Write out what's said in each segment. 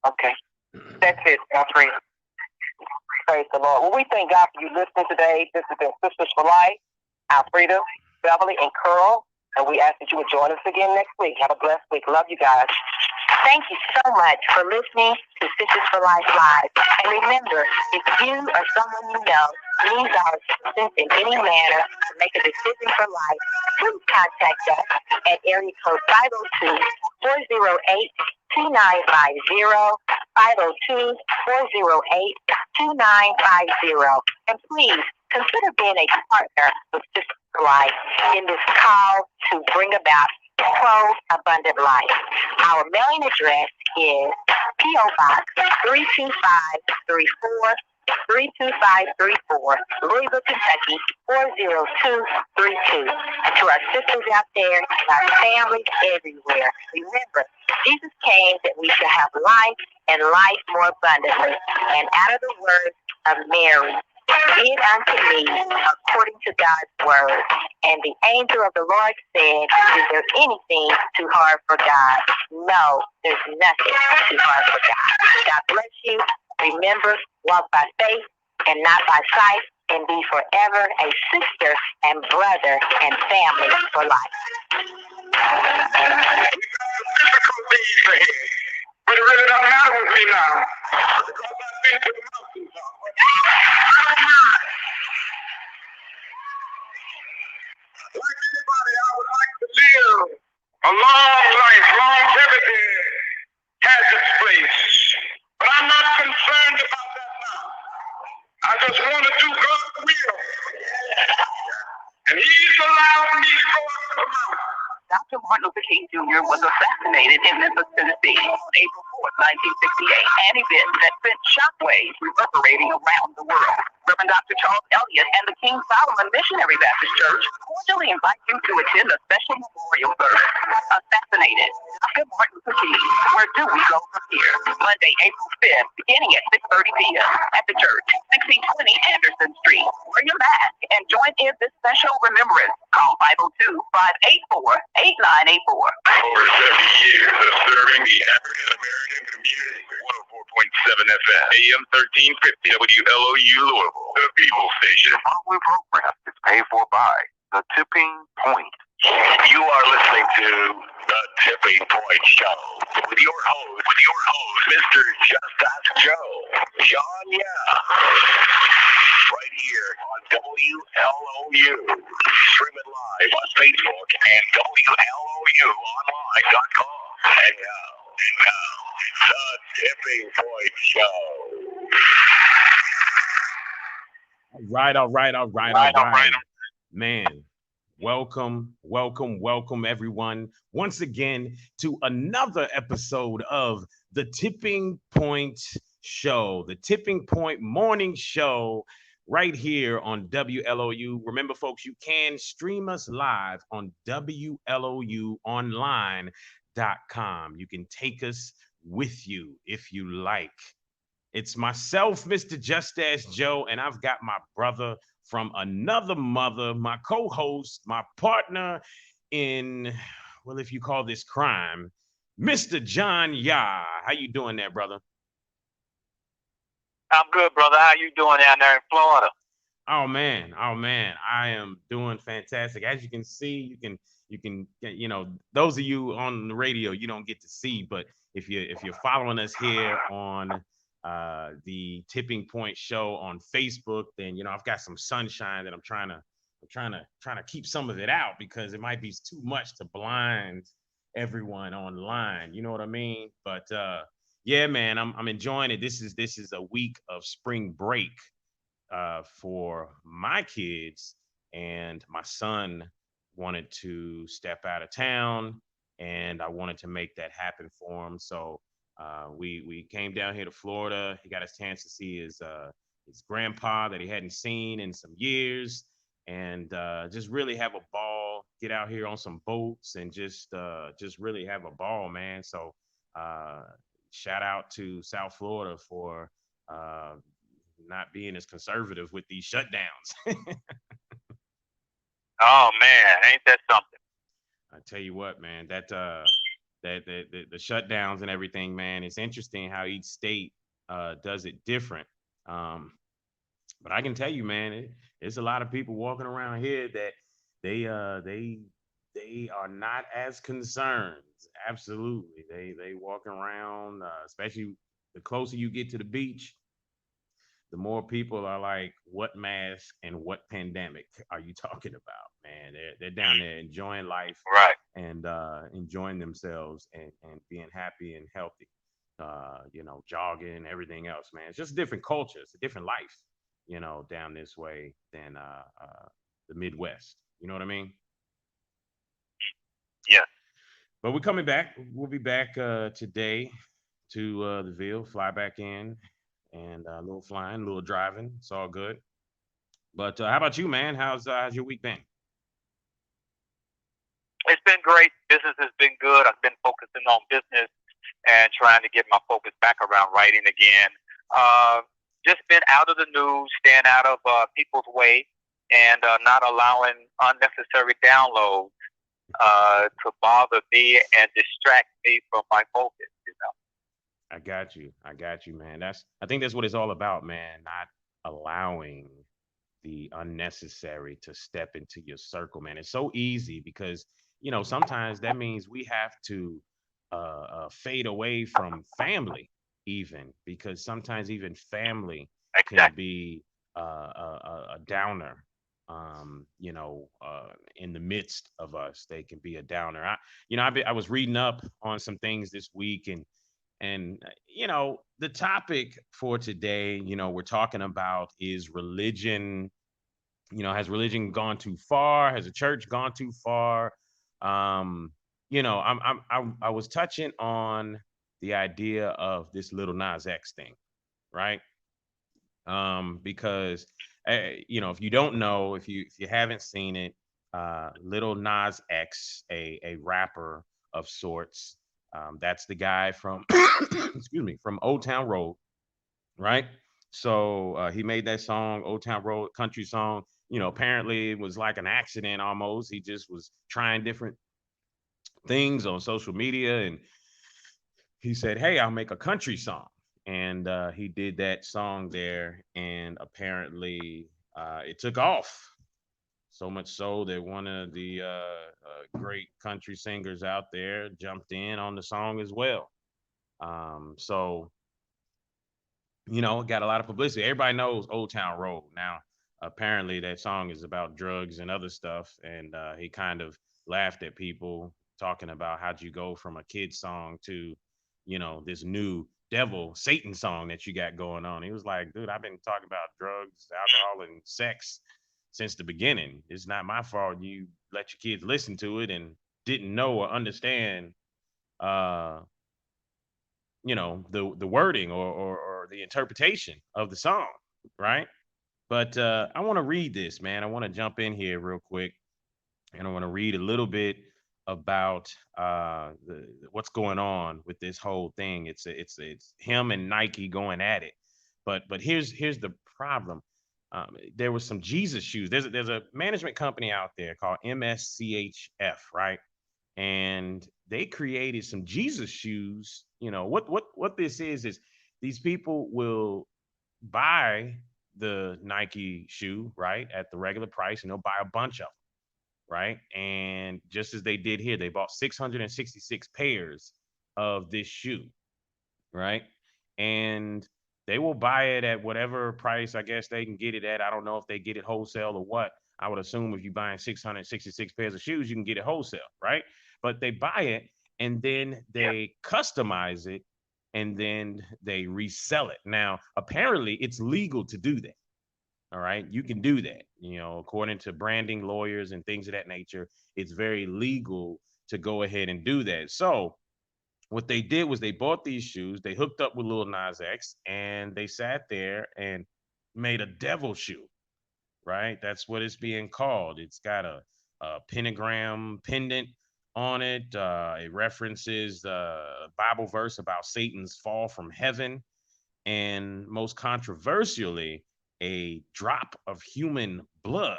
Okay. That's it, Alfred. Praise the Lord. Well, we thank God for you listening today. This has been Sisters for Life, Alfreda, Beverly, and Curl. And we ask that you would join us again next week. Have a blessed week. Love you guys. Thank you so much for listening to Sisters for Life Live. And remember, if you or someone you know needs our assistance in any manner to make a decision for life, please contact us at area code 502-408-2950, 502-408-2950. And please consider being a partner with Sisters for Life in this call to bring about pro-abundant life. Our mailing address is P.O. Box 32534, 32534, Louisville, Kentucky 40232. And to our sisters out there and our families everywhere, remember, Jesus came that we should have life and life more abundantly. And out of the words of Mary, be it unto me according to God's word. And the angel of the Lord said, is there anything too hard for God? No, there's nothing too hard for God. God bless you. Remember, walk by faith and not by sight, and be forever a sister and brother and family for life. Difficulties ahead, but it really don't matter with me now. Because I've been to the mountains. Like anybody, I would like to live a long life. Longevity has its place. But I'm not concerned about that now. I just want to do God's will. And He's allowed me to go up the mountain. Dr. Martin Luther King Jr. was assassinated in Memphis, Tennessee on April 4th, 1968, an event that sent shockwaves reverberating around the world. Reverend Dr. Charles Elliott and the King Solomon Missionary Baptist Church cordially invite you to attend a special memorial service. Assassinated Dr. Martin Luther King. Where do we go from here? Monday, April 5th, beginning at 6:30 p.m. at the church, 1620 Anderson Street. Wear your mask and join in this special remembrance. Call 502-584-8984. Over 70 years of serving the African American community. 104.7 FM, AM 1350, WLOU Louisville, the People Station. The following program is paid for by The Tipping Point. You are listening to The Tipping Point Show with your host, Mr. Just Ask Joe, John right here on WLOU. Stream it live on Facebook and WLOUonline.com. And now, The Tipping Point Show. All right. Man, welcome everyone once again to another episode of The Tipping Point Show, The Tipping Point Morning Show, right here on WLOU. Remember, folks, you can stream us live on WLOUonline.com. You can take us with you if you like. It's myself, Mr. Just Ask Joe, and I've got my brother from another mother, my co-host, my partner in, well, if you call this crime, Mr. John Yah. How you doing there, brother? I'm good, brother. How you doing down there in Florida? Oh man, I am doing fantastic. As you can see, you can, those of you on the radio, you don't get to see, but if you're following us here on the Tipping Point Show on Facebook, then I've got some sunshine that I'm trying to keep some of it out because it might be too much to blind everyone online. You know what I mean? But yeah, man, I'm enjoying it. This is a week of spring break for my kids, and my son wanted to step out of town, and I wanted to make that happen for him. So we came down here to Florida. He got a chance to see his grandpa that he hadn't seen in some years, and just really have a ball. Get out here on some boats and just really have a ball, man. So shout out to South Florida for not being as conservative with these shutdowns. Oh man, ain't that something? I tell you what, man, that that the shutdowns and everything, man. It's interesting how each state does it different. Um, but I can tell you, man, it's a lot of people walking around here that they uh they they are not as concerned. Absolutely, they walk around, especially the closer you get to the beach, the more people are like, "What mask and what pandemic are you talking about, man?" They're down there enjoying life Right. and enjoying themselves and being happy and healthy. Jogging, everything else, man. It's just a different culture. It's a different life, down this way than the Midwest. You know what I mean? Yes. But we're coming back. We'll be back today to the Ville, fly back in, and a little flying, a little driving. It's all good. But how about you, man? How's your week been? It's been great. Business has been good. I've been focusing on business and trying to get my focus back around writing again. Uh, just been out of the news, staying out of people's way, and not allowing unnecessary downloads to bother me and distract me from my focus. You know. I got you. I got you, man. I think that's what it's all about, man. Not allowing the unnecessary to step into your circle, man. It's so easy because sometimes that means we have to fade away from family, even because sometimes even family can Exactly. be a downer. In the midst of us, they can be a downer. I was reading up on some things this week, and the topic for today, we're talking about is religion. Has religion gone too far? Has the church gone too far? I was touching on the idea of this little Nas X thing, right? Because if you don't know, if you haven't seen it, little Nas X, a rapper of sorts, that's the guy from excuse me, from Old Town Road, right? So he made that song, Old Town Road, country song. Apparently it was like an accident almost. He just was trying different things on social media, and he said, "Hey, I'll make a country song." And he did that song there, and apparently it took off. So much so that one of the great country singers out there jumped in on the song as well. So got a lot of publicity. Everybody knows Old Town Road. Now, apparently that song is about drugs and other stuff. And he kind of laughed at people talking about how'd you go from a kid song to, this new devil Satan song that you got going on. He was like, dude, I've been talking about drugs, alcohol, and sex since the beginning. It's not my fault you let your kids listen to it and didn't know or understand uh the wording or the interpretation of the song, right? But I want to read this, man. I want to jump in here real quick, and I want to read a little bit about what's going on with this whole thing. It's him and Nike going at it, but here's the problem. There was some Jesus shoes. There's a management company out there called MSCHF, right? And they created some Jesus shoes. What this is these people will buy the Nike shoe, right, at the regular price, and they'll buy a bunch of them, right? And just as they did here, they bought 666 pairs of this shoe, right? And they will buy it at whatever price I guess they can get it at. I don't know if they get it wholesale or what. I would assume if you're buying 666 pairs of shoes, you can get it wholesale, right? But they buy it and then Yeah. they customize it and then they resell it. Now, apparently, it's legal to do that. All right. You can do that. According to branding lawyers and things of that nature, it's very legal to go ahead and do that. So, what they did was they bought these shoes, they hooked up with Lil Nas X, and they sat there and made a devil shoe, right? That's what it's being called. It's got a pentagram pendant on it. It references a Bible verse about Satan's fall from heaven. And most controversially, a drop of human blood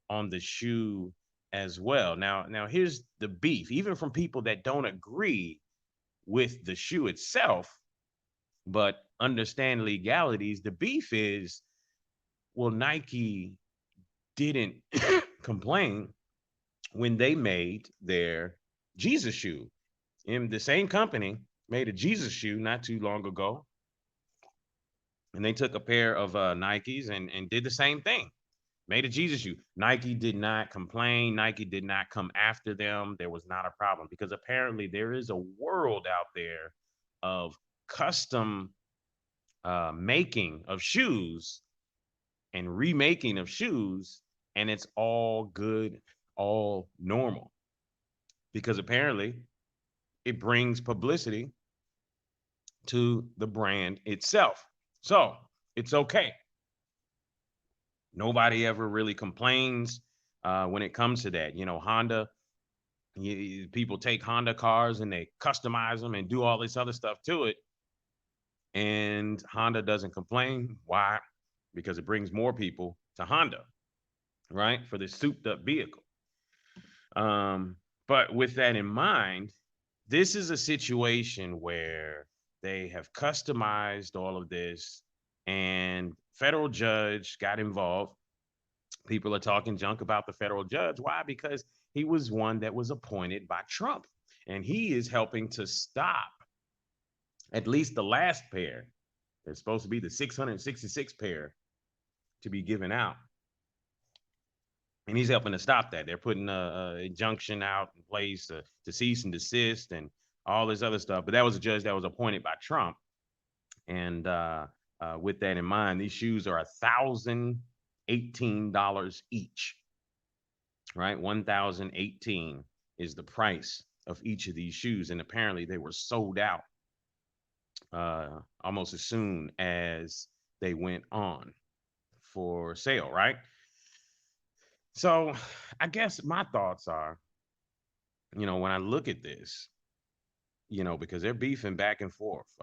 on the shoe as well. Now here's the beef, even from people that don't agree with the shoe itself, but understand legalities. The beef is, well, Nike didn't complain when they made their Jesus shoe. And the same company made a Jesus shoe not too long ago, and they took a pair of Nikes and did the same thing. Made a Jesus shoe. Nike did not complain. Nike did not come after them. There was not a problem because apparently there is a world out there of custom making of shoes and remaking of shoes, and it's all good, all normal because apparently it brings publicity to the brand itself. So it's okay. Nobody ever really complains when it comes to that. You know, Honda, people take Honda cars and they customize them and do all this other stuff to it. And Honda doesn't complain. Why? Because it brings more people to Honda, right? For this souped up vehicle. But with that in mind, this is a situation where they have customized all of this and federal judge got involved. People are talking junk about the federal judge. Why? Because he was one that was appointed by Trump, and he is helping to stop at least the last pair. There's supposed to be the 666 pair to be given out. And he's helping to stop that. They're putting a injunction out in place to cease and desist and all this other stuff. But that was a judge that was appointed by Trump. And with that in mind, these shoes are $1,018 each, right? $1,018 is the price of each of these shoes. And apparently they were sold out almost as soon as they went on for sale, right? So I guess my thoughts are, you know, when I look at this, you know, because they're beefing back and forth,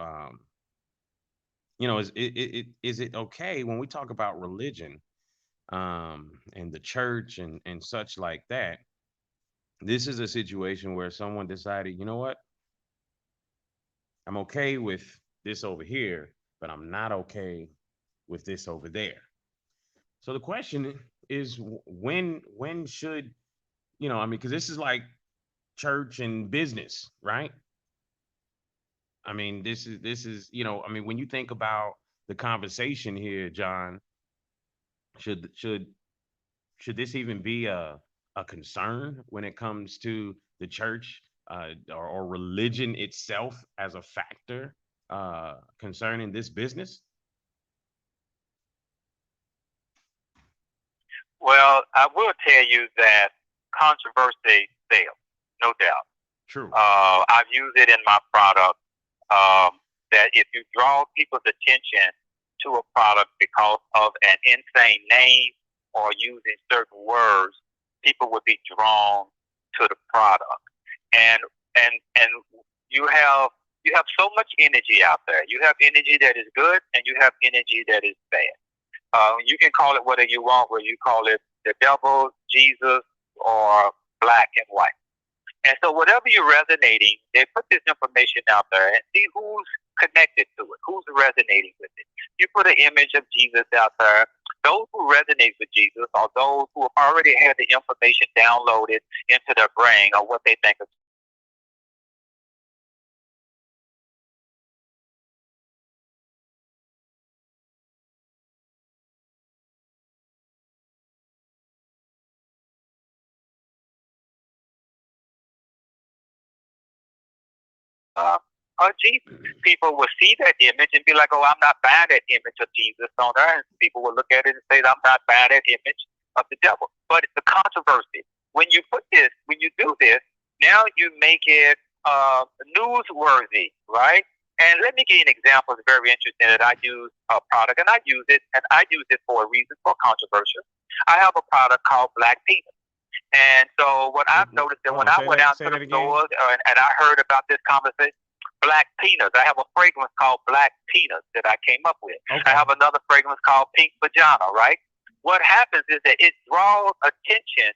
you know, is it okay when we talk about religion and the church and such like that? This is a situation where someone decided, you know what, I'm okay with this over here, but I'm not okay with this over there. So the question is, when should, you know, I mean, because this is like church and business, right? I mean, this is, you know, I mean, when you think about the conversation here, John, should should should this even be a concern when it comes to the church or religion itself as a factor concerning this business? Well, I will tell you that controversy sells, no doubt. True. I've used it in my product. That if you draw people's attention to a product because of an insane name or using certain words, people would be drawn to the product. And and you have so much energy out there. You have energy that is good, and you have energy that is bad. You can call it whatever you want, whether you call it the devil, Jesus, or black and white. And so whatever you're resonating, they put this information out there and see who's connected to it, who's resonating with it. You put an image of Jesus out there. Those who resonate with Jesus are those who have already had the information downloaded into their brain or what they think of. Jesus. People will see that image and be like, "Oh, I'm not buying that image of Jesus on there." And people will look at it and say, "I'm not buying that image of the devil." But it's the controversy. When you put this, when you do this, now you make it newsworthy, right? And let me give you an example. It's very interesting that I use a product, and I use it for a reason, for controversial. I have a product called Black Peanut. And so what I've noticed that when I went out to the stores and I heard about this conversation, Black Peanuts. I have a fragrance called Black Peanuts that I came up with. Okay. I have another fragrance called Pink Vagina, right? What happens is that it draws attention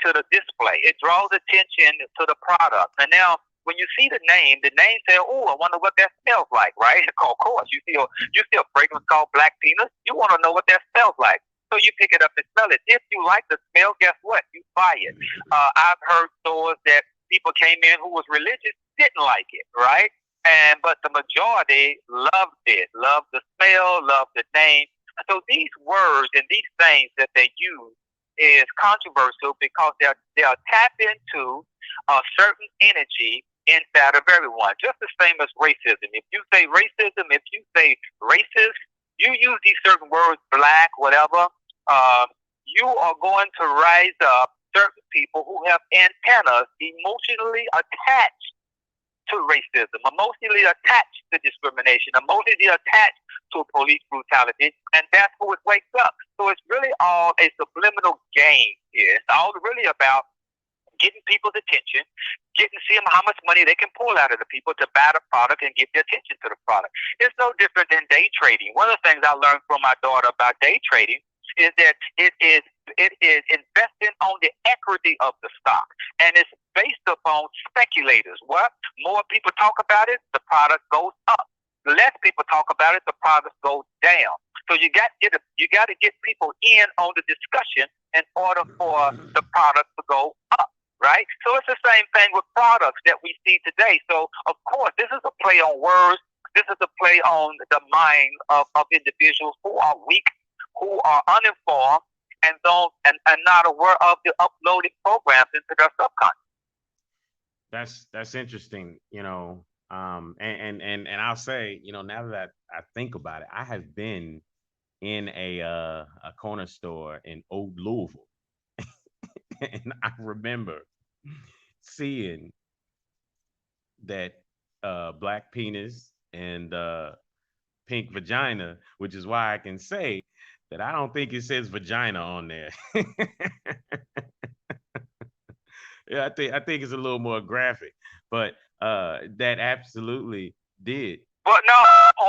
to the display. It draws attention to the product. And now, when you see the name says, "Oh, I wonder what that smells like," right? Of course, you see a fragrance called Black Penis. You want to know what that smells like, so you pick it up and smell it. If you like the smell, guess what? You buy it. I've heard stores that people came in who was religious, didn't like it, right? But the majority loved it, loved the smell, loved the name. So these words and these things that they use is controversial because they'll tap into a certain energy inside of everyone. Just the same as racism. If you say racism, if you say racist, you use these certain words, black, whatever, you are going to rise up certain people who have antennas emotionally attached to racism, emotionally attached to discrimination, emotionally attached to police brutality, and that's who it wakes up. So it's really all a subliminal game here. It's all really about getting people's attention, seeing how much money they can pull out of the people to buy the product and get their attention to the product. It's no different than day trading. One of the things I learned from my daughter about day trading is that it is investing on the equity of the stock, and it's based upon speculators. What more people talk about it, the product goes up. The less people talk about it, the product goes down. So you got to get people in on the discussion in order for the product to go up. Right? So it's the same thing with products that we see today. So, of course, this is a play on words. This is a play on the mind of individuals who are weak, who are uninformed, and not aware of the uploaded programs into their subconscious. That's interesting, and I'll say, now that I think about it, I have been in a corner store in Old Louisville. And I remember seeing that black penis and pink vagina, which is why I can say that I don't think it says vagina on there. Yeah, I think it's a little more graphic, but that absolutely did. Well, no,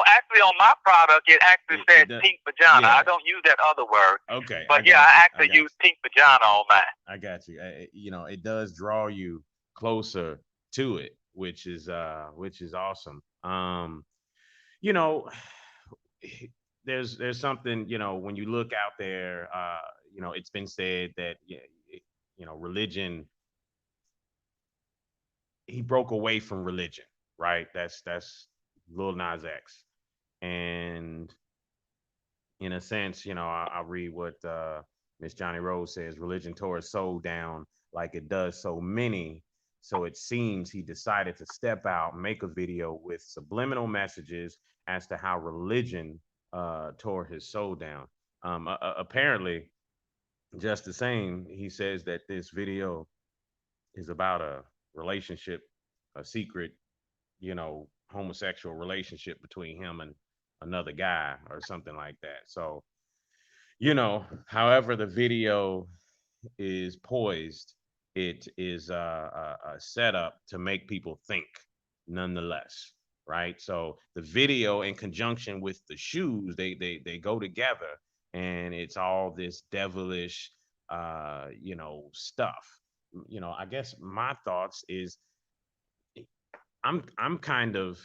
actually on my product, it actually says pink vagina. Yeah. I don't use that other word. Okay. But I actually use pink vagina on mine. I got you. It does draw you closer to it, which is awesome. There's something, when you look out there, it's been said that, religion, he broke away from religion, right? That's Lil Nas X. And in a sense, I'll read what Miss Johnny Rose says. Religion tore his soul down like it does so many. So it seems he decided to step out, make a video with subliminal messages as to how religion tore his soul down. Apparently, just the same, he says that this video is about a relationship, a secret, homosexual relationship between him and another guy or something like that. So, however the video is poised, it is a setup to make people think nonetheless, right? So the video in conjunction with the shoes, they go together, and it's all this devilish, stuff. I guess my thoughts is, I'm kind of,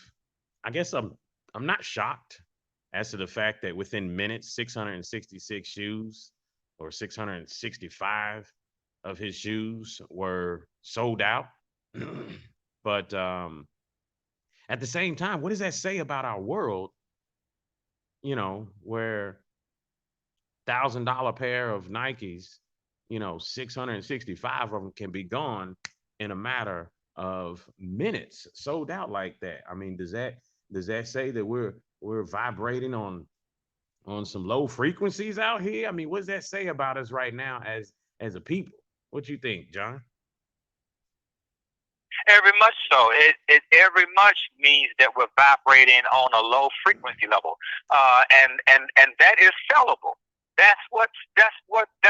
I guess I'm not shocked as to the fact that within minutes, 666 shoes or 665 of his shoes were sold out. But at the same time, what does that say about our world? Where $1,000 pair of Nikes, 665 of them can be gone in a matter of minutes, sold out like that. I mean, does that say that we're vibrating on some low frequencies out here? I mean, what does that say about us right now as a people? What you think, John? Very much so. It very much means that we're vibrating on a low frequency level, and that is sellable. That's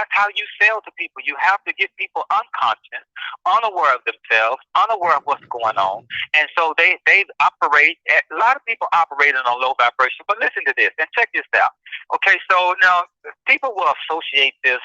how you sell to people. You have to get people unconscious, unaware of themselves, unaware of what's going on, and so they operate. A lot of people operate on a low vibration. But listen to this and check this out. Okay, so now people will associate this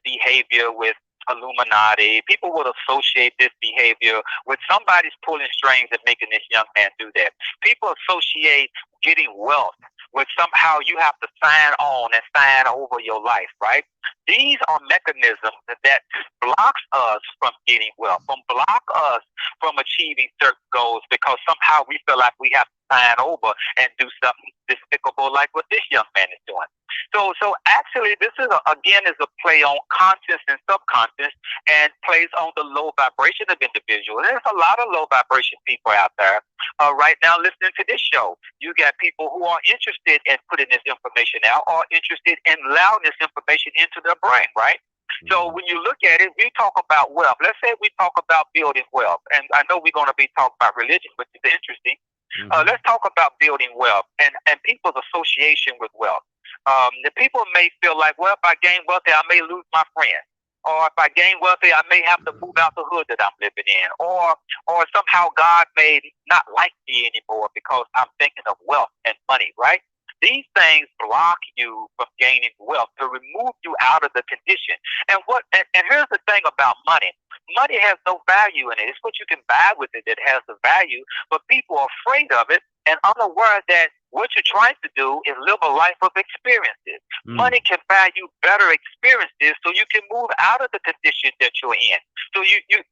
behavior with Illuminati. People would associate this behavior with somebody's pulling strings and making this young man do that. People associate getting wealth with somehow you have to sign on and sign over your life, right? These are mechanisms that blocks us from getting wealth, from block us from achieving certain goals because somehow we feel like we have to sign over and do something despicable like what this young man is doing. So actually, this is again is a play on conscious and subconscious, and plays on the low vibration of individuals. There's a lot of low vibration people out there right now listening to this show. You got people who are interested in putting this information out, or interested in allowing this information into their brain, right? So when you look at it, we talk about wealth. Let's say we talk about building wealth, and I know we're going to be talking about religion, which is interesting. Let's talk about building wealth and people's association with wealth. The people may feel like, well, if I gain wealthy, I may lose my friends. Or if I gain wealthy, I may have to move out the hood that I'm living in. Or somehow God may not like me anymore because I'm thinking of wealth and money, right? These things block you from gaining wealth to remove you out of the condition. And here's the thing about money. Money has no value in it. It's what you can buy with it that has the value, but people are afraid of it and unaware that what you're trying to do is live a life of experiences. Money can buy you better experiences so you can move out of the condition that you're in. So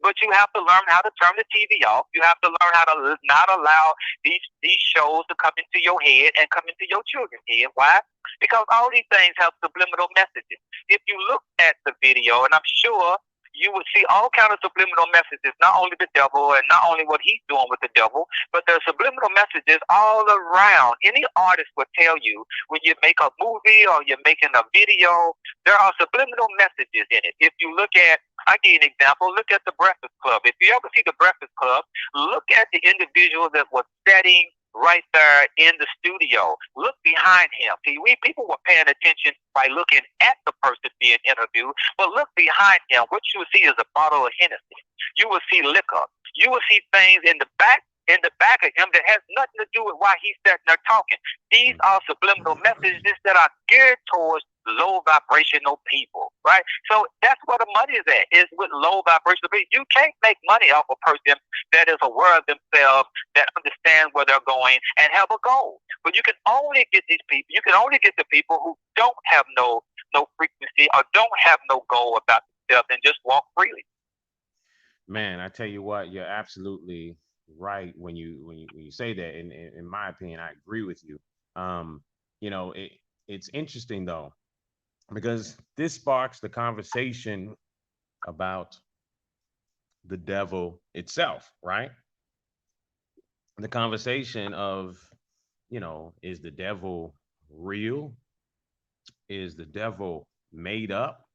but you have to learn how to turn the TV off. You have to learn how to not allow these shows to come into your head and come into your children's head. Why? Because all these things have subliminal messages. If you look at the video, and I'm sure you would see all kinds of subliminal messages, not only the devil and not only what he's doing with the devil, but there's subliminal messages all around. Any artist would tell you when you make a movie or you're making a video, there are subliminal messages in it. If you look at, I'll give you an example, look at The Breakfast Club. If you ever see The Breakfast Club, look at the individual that was setting right there in the studio. Look behind him. See, people were paying attention by looking at the person being interviewed, but look behind him. What you will see is a bottle of Hennessy. You will see liquor. You will see things in the back of him that has nothing to do with why he's sitting there talking. These are subliminal messages that are geared towards low vibrational people, right? So that's where the money is at, is with low vibrational people. You can't make money off a person that is aware of themselves, that understands where they're going and have a goal. But you can only get these people, you can only get the people who don't have no frequency or don't have no goal about themselves and just walk freely. Man, I tell you what, you're absolutely right when you say that. In my opinion, I agree with you. It's interesting though, because this sparks the conversation about the devil itself, right? The conversation of, is the devil real? Is the devil made up?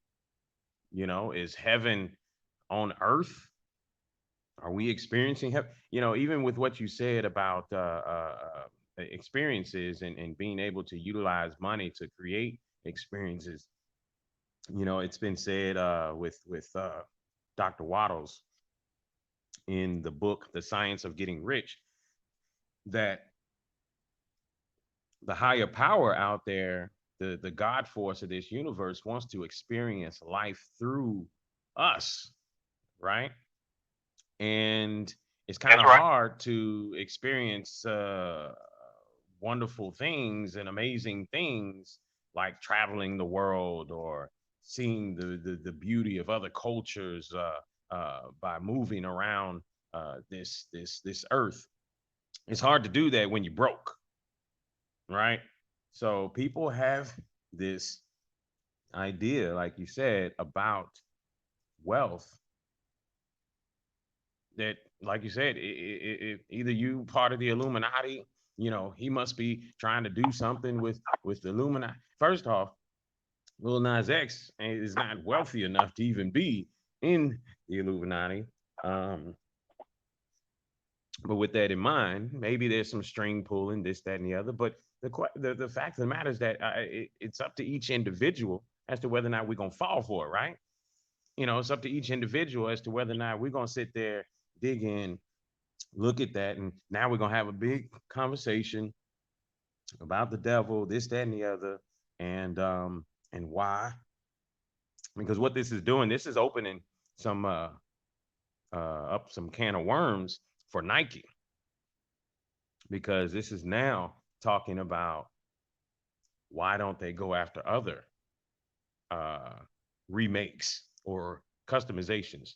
Is heaven on earth? Are we experiencing heaven? Even with what you said about experiences and being able to utilize money to create experiences. It's been said with Dr. Waddles in the book The Science of Getting Rich, that the higher power out there, the God force of this universe, wants to experience life through us, right? And it's kind of hard to experience wonderful things and amazing things like traveling the world or seeing the beauty of other cultures by moving around this earth. It's hard to do that when you're broke, right? So people have this idea, like you said, about wealth that, like you said, either you part of the Illuminati, he must be trying to do something with the Illuminati. First off, Lil Nas X is not wealthy enough to even be in the Illuminati. But with that in mind, maybe there's some string pulling, this, that, and the other. But the fact of the matter is that it's up to each individual as to whether or not we're going to fall for it, right? It's up to each individual as to whether or not we're going to sit there, dig in, look at that. And now we're going to have a big conversation about the devil, this, that, and the other, and why Because what this is doing, this is opening some up some can of worms for Nike, because this is now talking about why don't they go after other uh, remakes or customizations.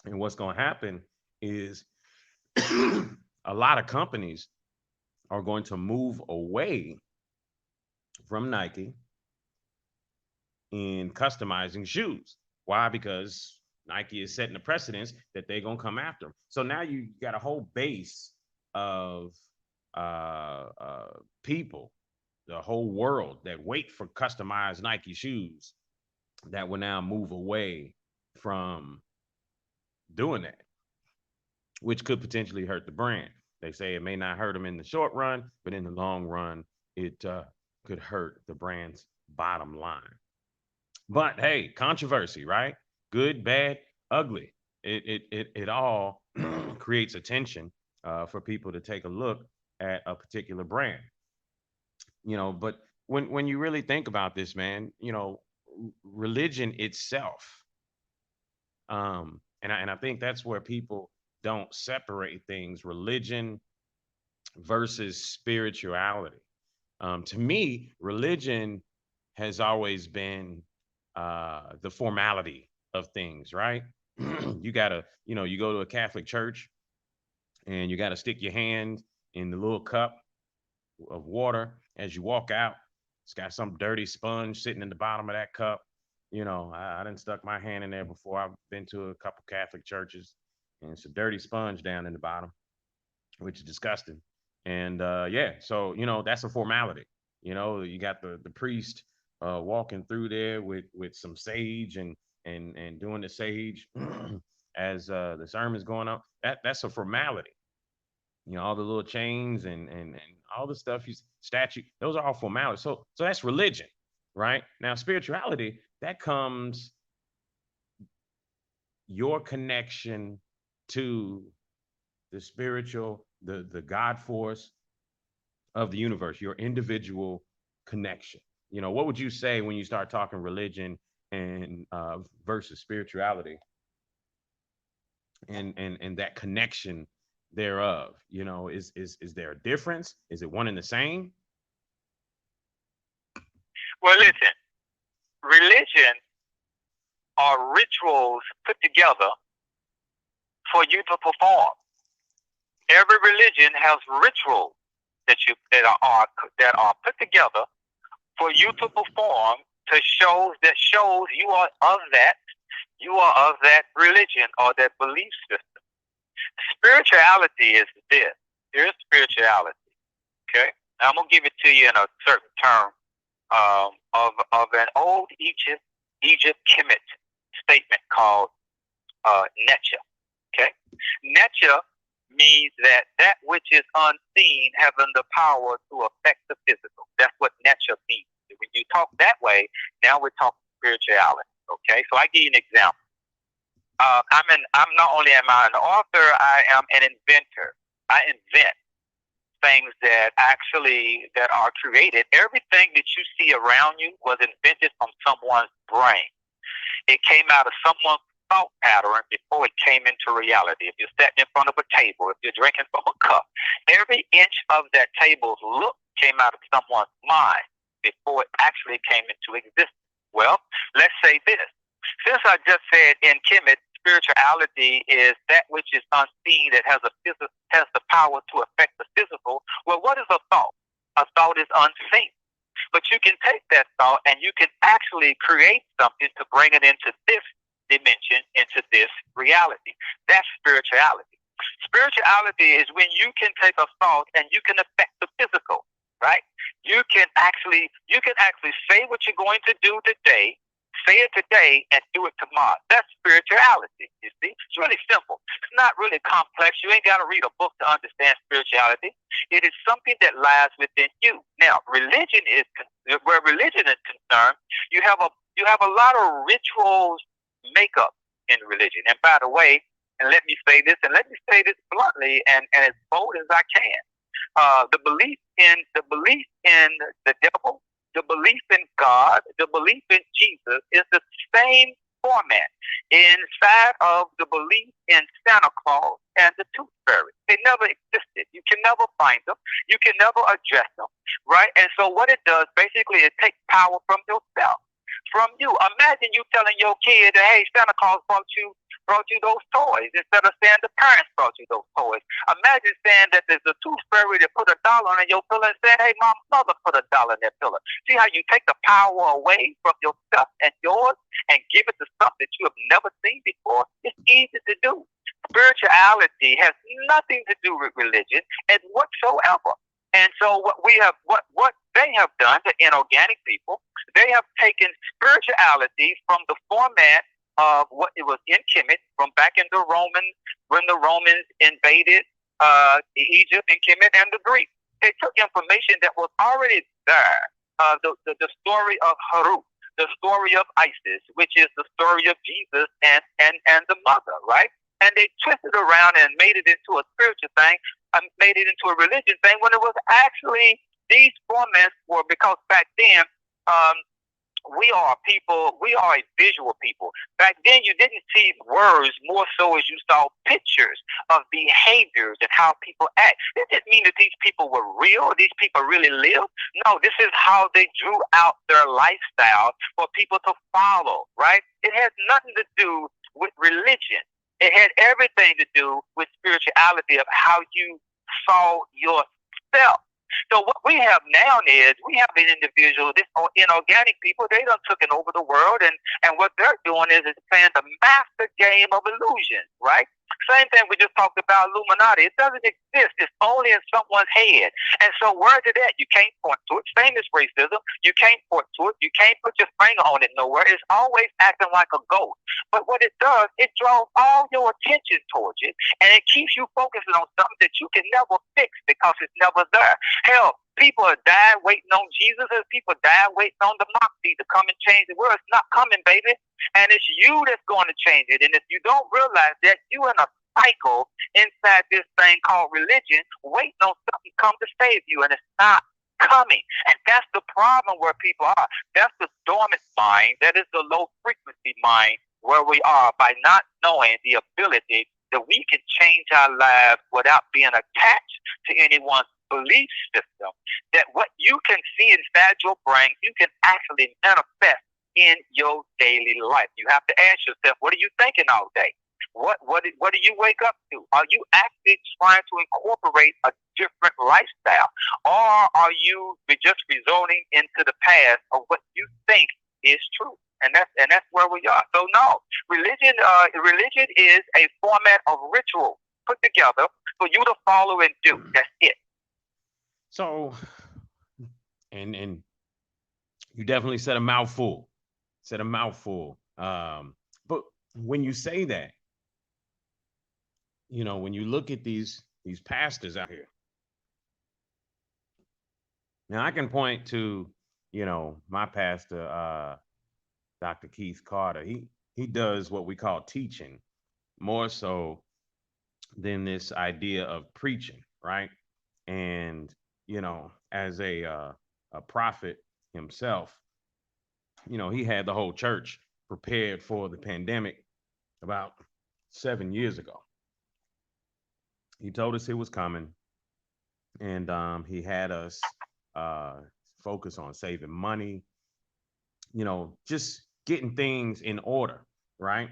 And what's going to happen is a lot of companies are going to move away from Nike in customizing shoes. Why? Because Nike is setting the precedence that they're going to come after them. So now you got a whole base of people, the whole world that wait for customized Nike shoes that will now move away from doing that, which could potentially hurt the brand. They say it may not hurt them in the short run, but in the long run, it could hurt the brand's bottom line. But hey, controversy, right? Good, bad, ugly. It all creates attention for people to take a look at a particular brand. But when you really think about this, man, religion itself, and I think that's where people don't separate things: religion versus spirituality. To me, religion has always been the formality of things, right? You gotta, you go to a Catholic church and you gotta stick your hand in the little cup of water as you walk out. It's got some dirty sponge sitting in the bottom of that cup. I done stuck my hand in there before. I've been to a couple Catholic churches, and it's a dirty sponge down in the bottom, which is disgusting. And yeah, so that's a formality. You got the priest walking through there with some sage and doing the sage as the sermon's going on. That's a formality. All the little chains and all the stuff, statue, those are all formalities. So that's religion, right? Now spirituality, that comes your connection to the spiritual, the God force of the universe, your individual connection. What would you say when you start talking religion and versus spirituality and that connection thereof? Is there a difference? Is it one and the same? Well, listen, religion are rituals put together for you to perform. Every religion has rituals that are put together for you to perform, to shows you are of that religion or that belief system. Spirituality is this. Here's spirituality. Okay, now I'm gonna give it to you in a certain term of an old Egypt Kemet statement called Netcha. Okay, Netcha means that which is unseen having the power to affect the physical. That's what Netcha means. When you talk that way, now we're talking spirituality. Okay, so I give you an example. I'm not only am I an author, I am an inventor. I invent things that are created. Everything that you see around you was invented from someone's brain. It came out of someone's thought pattern before it came into reality. If you're sitting in front of a table, if you're drinking from a cup, every inch of that table's look came out of someone's mind before it actually came into existence. Well, let's say this. Since I just said in Kemet, spirituality is that which is unseen that has the power to affect the physical. Well, what is a thought? A thought is unseen. But you can take that thought and you can actually create something to bring it into this dimension, into this reality. That's spirituality. Spirituality is when you can take a thought and you can affect the physical, right? You can actually say what you're going to do today, say it today, and do it tomorrow. That's spirituality, you see? It's really simple. It's not really complex. You ain't got to read a book to understand spirituality. It is something that lies within you. Now, where religion is concerned, you have a lot of rituals makeup in religion. And by the way, and let me say this bluntly and as bold as I can. The belief in the devil, the belief in God, the belief in Jesus is the same format inside of the belief in Santa Claus and the Tooth Fairy. They never existed. You can never find them. You can never address them, right? And so what it does, basically, it takes power from yourself, from you. Imagine you telling your kid, hey, Santa Claus brought you those toys, instead of saying the parents brought you those toys. Imagine saying that there's a tooth fairy that put $1 in your pillow and saying, hey, mother put $1 in that pillow. See how you take the power away from yourself and yours and give it to something that you have never seen before? It's easy to do. Spirituality has nothing to do with religion and whatsoever. And so what they have done, the inorganic people, they have taken spirituality from the format of what it was in Kemet, from back in the Romans, when the Romans invaded Egypt and Kemet and the Greeks. They took information that was already there. The story of Haru, the story of Isis, which is the story of Jesus and the mother, right? And they twisted around and made it into a spiritual thing, made it into a religion thing, when it was actually, these formats were, because back then, we are a visual people. Back then, you didn't see words more so as you saw pictures of behaviors and how people act. This didn't mean that these people were real, these people really lived. No, this is how they drew out their lifestyle for people to follow, right? It has nothing to do with religion. It had everything to do with spirituality, of how you saw yourself. So what we have now is, we have an individual, this inorganic people, they done taken over the world, and what they're doing is playing the master game of illusion, right? Same thing we just talked about, Illuminati. It doesn't exist. It's only in someone's head. And so where's it at? You can't point to it. Same as racism. You can't point to it. You can't put your finger on it nowhere. It's always acting like a ghost. But what it does, it draws all your attention towards it, and it keeps you focusing on something that you can never fix because it's never there. Hell, people are dying waiting on Jesus, and people dying waiting on the Moxie to come and change the world. It's not coming, baby. And it's you that's going to change it. And if you don't realize that, you in a cycle inside this thing called religion, waiting on something to come to save you, and it's not coming. And that's the problem where people are. That's the dormant mind. That is the low frequency mind where we are, by not knowing the ability that we can change our lives without being attached to anyone's belief system. That what you can see inside your brain, you can actually manifest in your daily life. You have to ask yourself, what are you thinking all day? What do you wake up to? Are you actually trying to incorporate a different lifestyle, or are you just resorting into the past of what you think is true? And that's where we are. So no, religion is a format of ritual put together for you to follow and do. That's it. So, and you definitely said a mouthful. But when you say that, you know, when you look at these pastors out here, now I can point to, you know, my pastor, Dr. Keith Carter. He does what we call teaching more so than this idea of preaching, right? And, you know, as a prophet himself, you know, he had the whole church prepared for the pandemic about 7 years ago. He told us it was coming, and he had us focus on saving money, you know, just getting things in order, right?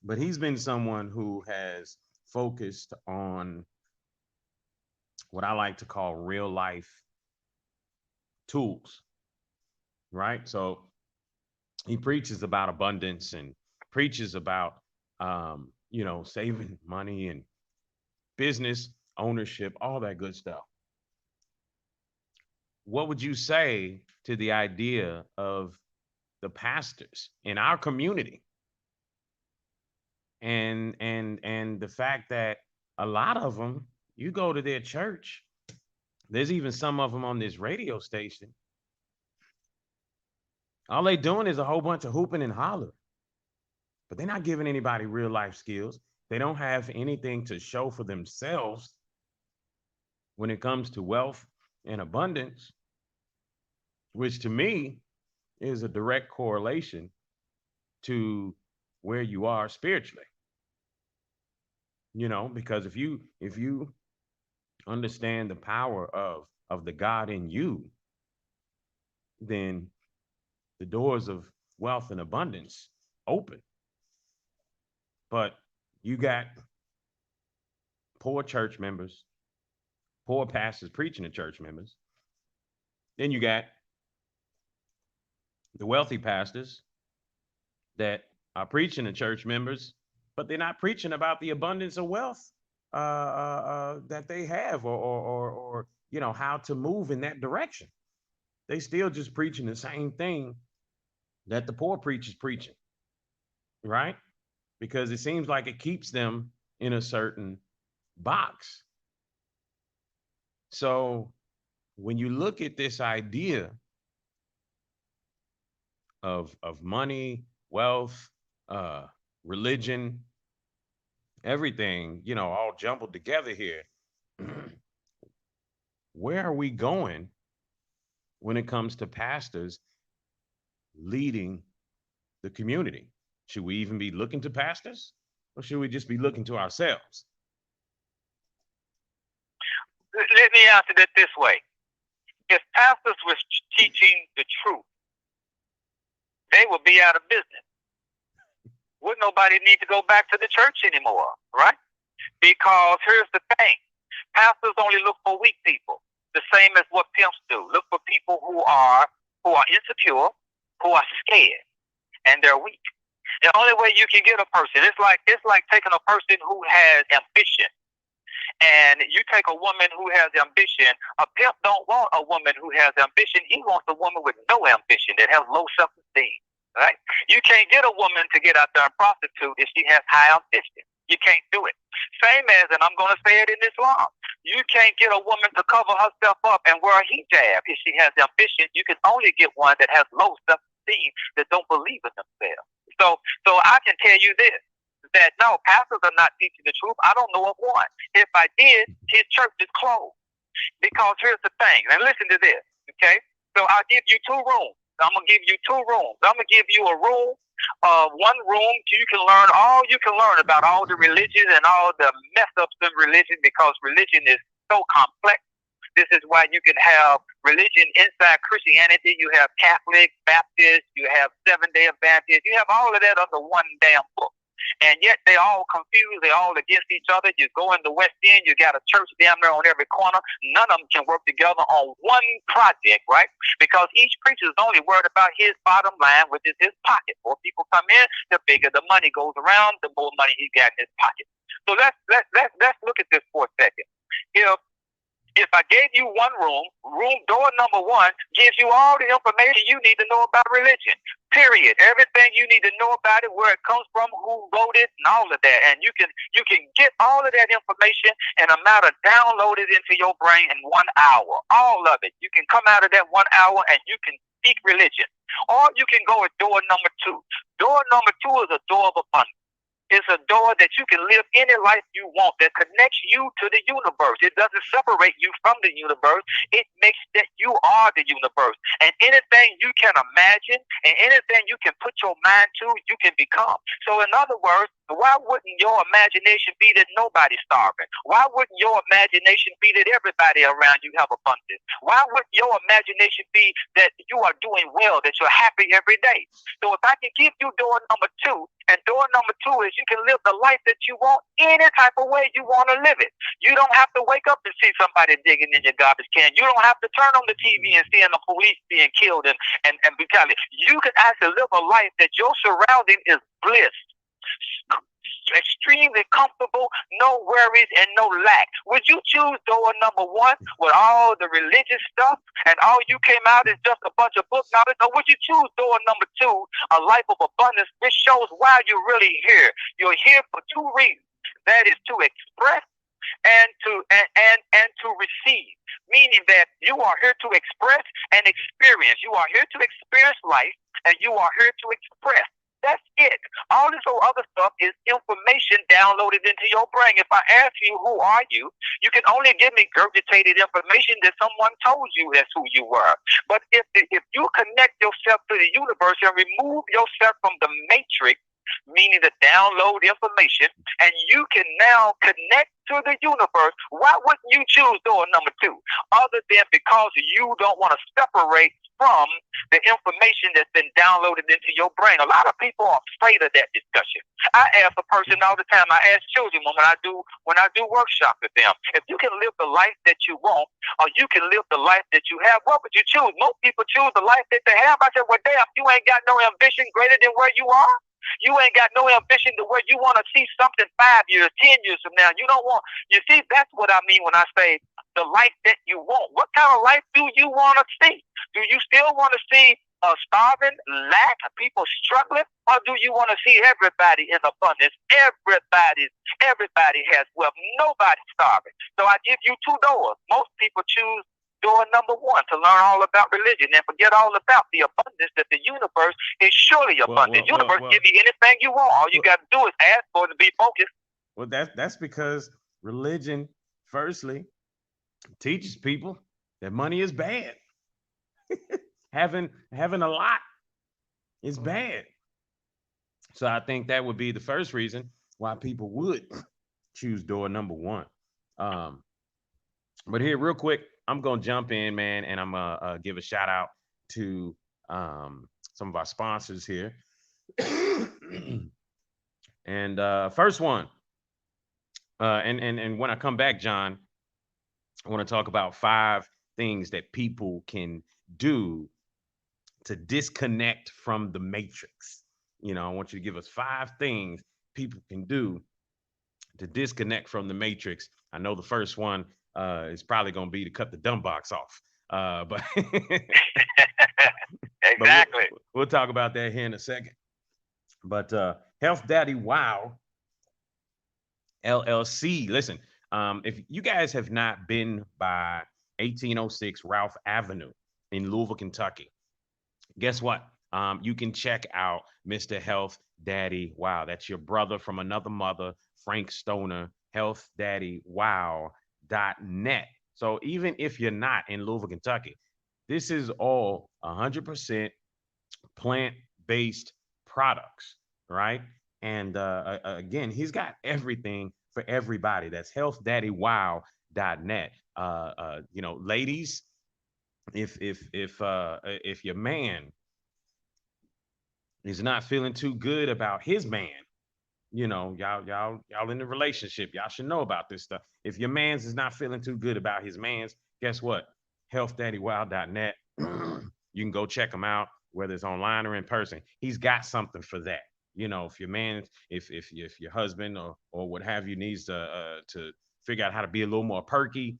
But he's been someone who has focused on what I like to call real life tools, right? So he preaches about abundance and preaches about, you know, saving money and business ownership, all that good stuff. What would you say to the idea of the pastors in our community and the fact that a lot of them, you go to their church, there's even some of them on this radio station, all they doing is a whole bunch of hooping and hollering, but they're not giving anybody real life skills. They don't have anything to show for themselves when it comes to wealth and abundance. which to me is a direct correlation to where you are spiritually. Because if you understand the power of the God in you, then the doors of wealth and abundance open. But you got poor church members, poor pastors preaching to church members. Then you got the wealthy pastors that are preaching to church members, but they're not preaching about the abundance of wealth that they have, or how to move in that direction. They still just preaching the same thing that the poor preacher's preaching, right? Because it seems like it keeps them in a certain box. So when you look at this idea of money, wealth, religion, everything, all jumbled together here, where are we going when it comes to pastors leading the community? Should we even be looking to pastors, or should we just be looking to ourselves? Let me answer that this way. If pastors was teaching the truth, they would be out of business. Would nobody need to go back to the church anymore, right? Because here's the thing. Pastors only look for weak people, the same as what pimps do. Look for people who are insecure, who are scared, and they're weak. The only way you can get a person, it's like taking a person who has ambition, and you take a woman who has ambition. A pimp don't want a woman who has ambition. He wants a woman with no ambition, that has low self-esteem, right? You can't get a woman to get out there and prostitute if she has high ambition. You can't do it. Same as, and I'm going to say it in Islam, you can't get a woman to cover herself up and wear a hijab if she has ambition. You can only get one that has low self-esteem, that don't believe in themselves. So I can tell you this, that no, pastors are not teaching the truth. I don't know of one. If I did, his church is closed. Because here's the thing, and listen to this, okay? So I'll give you two rooms. I'm going to give you two rooms. I'm going to give you a room, one room, you can learn all you can learn about all the religions and all the mess ups in religion, because religion is so complex. This is why you can have religion inside Christianity. You have Catholic, Baptist, you have Seventh-day Adventist. You have all of that under one damn book. And yet they all confused. They all against each other. You go in the West End, you got a church damn near on every corner. None of them can work together on one project, right? Because each preacher is only worried about his bottom line, which is his pocket. More people come in, the bigger the money goes around, the more money he got in his pocket. So let's look at this for a second. If I gave you one room door number one gives you all the information you need to know about religion, period. Everything you need to know about it, where it comes from, who wrote it, and all of that. And you can get all of that information in a matter, download it into your brain in 1 hour. All of it. You can come out of that 1 hour and you can speak religion. Or you can go at door number two. Door number two is a door of abundance. It's a door that you can live any life you want, that connects you to the universe. It doesn't separate you from the universe. It makes that you are the universe. And anything you can imagine and anything you can put your mind to, you can become. So in other words, why wouldn't your imagination be that nobody's starving? Why wouldn't your imagination be that everybody around you have abundance? Why wouldn't your imagination be that you are doing well, that you're happy every day? So if I can give you door number two, and door number two is you can live the life that you want any type of way you want to live it. You don't have to wake up and see somebody digging in your garbage can. You don't have to turn on the TV and seeing the police being killed and brutality. You can actually live a life that your surrounding is bliss. Extremely comfortable, no worries and no lack. Would you choose door number one with all the religious stuff and all you came out is just a bunch of book knowledge? Or would you choose door number two, a life of abundance? This shows why you're really here. You're here for two reasons. That is to express and to receive. Meaning that you are here to express and experience. You are here to experience life and you are here to express. That's it. All this whole other stuff is information downloaded into your brain. If I ask you, who are you? You can only give me regurgitated information that someone told you that's who you were. But if you connect yourself to the universe and remove yourself from the matrix, meaning to download information, and you can now connect to the universe, why wouldn't you choose door number 2? Other than because you don't want to separate from the information that's been downloaded into your brain. A lot of people are afraid of that discussion. I ask a person all the time, I ask children when I do workshops with them, if you can live the life that you want, or you can live the life that you have, what would you choose? Most people choose the life that they have. I said, well, damn, you ain't got no ambition greater than where you are. You ain't got no ambition to where you want to see something 5 years, 10 years from now. You don't want, you see, that's what I mean when I say the life that you want. What kind of life do you want to see? Do you still want to see starving, lack, people struggling, or do you want to see everybody in abundance? Everybody has wealth. Nobody's starving. So I give you 2 doors. Most people choose door number 1 to learn all about religion and forget all about the abundance that the universe is surely abundant. Universe give you anything you want. All you got to do is ask for it and be focused. Well, that's because religion, firstly, teaches people that money is bad. having a lot is bad. So I think that would be the first reason why people would choose door number 1. But here, real quick, I'm gonna jump in, man, and I'm gonna give a shout out to some of our sponsors here. And first one, and when I come back, John, I want to talk about 5 things that people can do to disconnect from the matrix. You know, I want you to give us 5 things people can do to disconnect from the matrix. I know the first one is probably going to be to cut the dumb box off. But exactly. But we'll talk about that here in a second. But Health Daddy Wow LLC. Listen, if you guys have not been by 1806 Ralph Avenue in Louisville, Kentucky, guess what? You can check out Mr. Health Daddy Wow. That's your brother from another mother, Frank Stoner, healthdaddywow.net. So even if you're not in Louisville, Kentucky, this is all 100% plant-based products, right? And again, he's got everything for everybody. That's healthdaddywow.net. You know, ladies, if your man is not feeling too good about his man, you know, y'all in the relationship, y'all should know about this stuff. If your man's is not feeling too good about his man's, guess what? healthdaddywow.net. You can go check him out, whether it's online or in person. He's got something for that. You know, if your man, if your husband or what have you needs to figure out how to be a little more perky,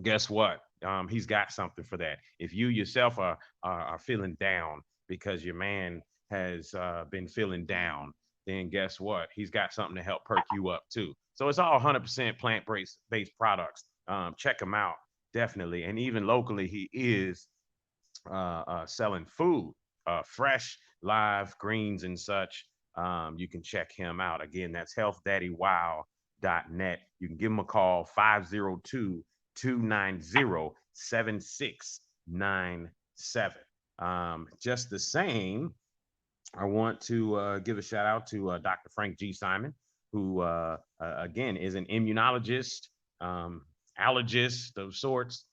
guess what? He's got something for that. If you yourself are feeling down because your man has been feeling down, then guess what? He's got something to help perk you up too. So it's all 100% plant-based products. Check him out, definitely. And even locally, he is selling food, fresh, live greens and such. You can check him out. Again, that's healthdaddywow.net. You can give him a call, 502-290-7697. Just the same, I want to give a shout out to Dr. Frank G. Simon, who, again, is an immunologist, allergist of sorts.